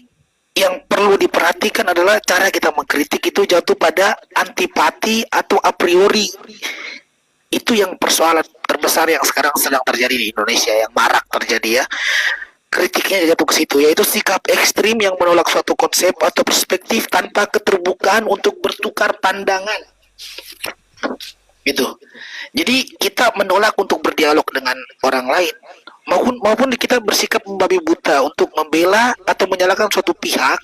yang perlu diperhatikan adalah cara kita mengkritik itu jatuh pada antipati atau a priori. Itu yang persoalan terbesar yang sekarang sedang terjadi di Indonesia, yang marak terjadi ya. Kritiknya jatuh ke situ, yaitu sikap ekstrim yang menolak suatu konsep atau perspektif tanpa keterbukaan untuk bertukar pandangan. Gitu. Jadi kita menolak untuk berdialog dengan orang lain, maupun kita bersikap membabi buta untuk membela atau menyalahkan suatu pihak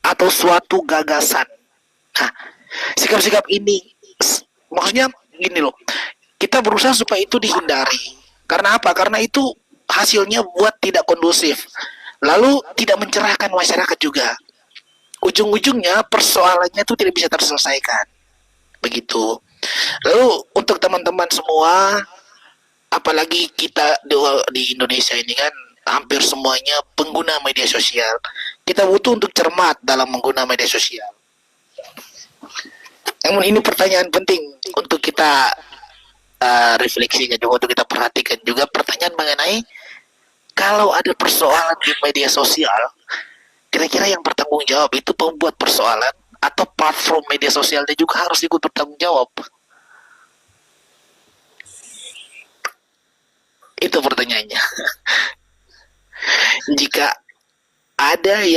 atau suatu gagasan. Nah, sikap-sikap ini maksudnya gini loh, kita berusaha supaya itu dihindari. Karena apa? Karena itu hasilnya buat tidak kondusif, lalu tidak mencerahkan masyarakat juga. Ujung-ujungnya persoalannya itu tidak bisa terselesaikan. Begitu. Lalu untuk teman-teman semua, apalagi kita di Indonesia ini kan hampir semuanya pengguna media sosial. Kita butuh untuk cermat dalam menggunakan media sosial. Namun ini pertanyaan penting untuk kita refleksikan juga, untuk kita perhatikan juga, pertanyaan mengenai kalau ada persoalan di media sosial, kira-kira yang bertanggung jawab itu pembuat persoalan atau platform media sosialnya juga harus ikut bertanggung jawab? Itu pertanyaannya. Jika ada yang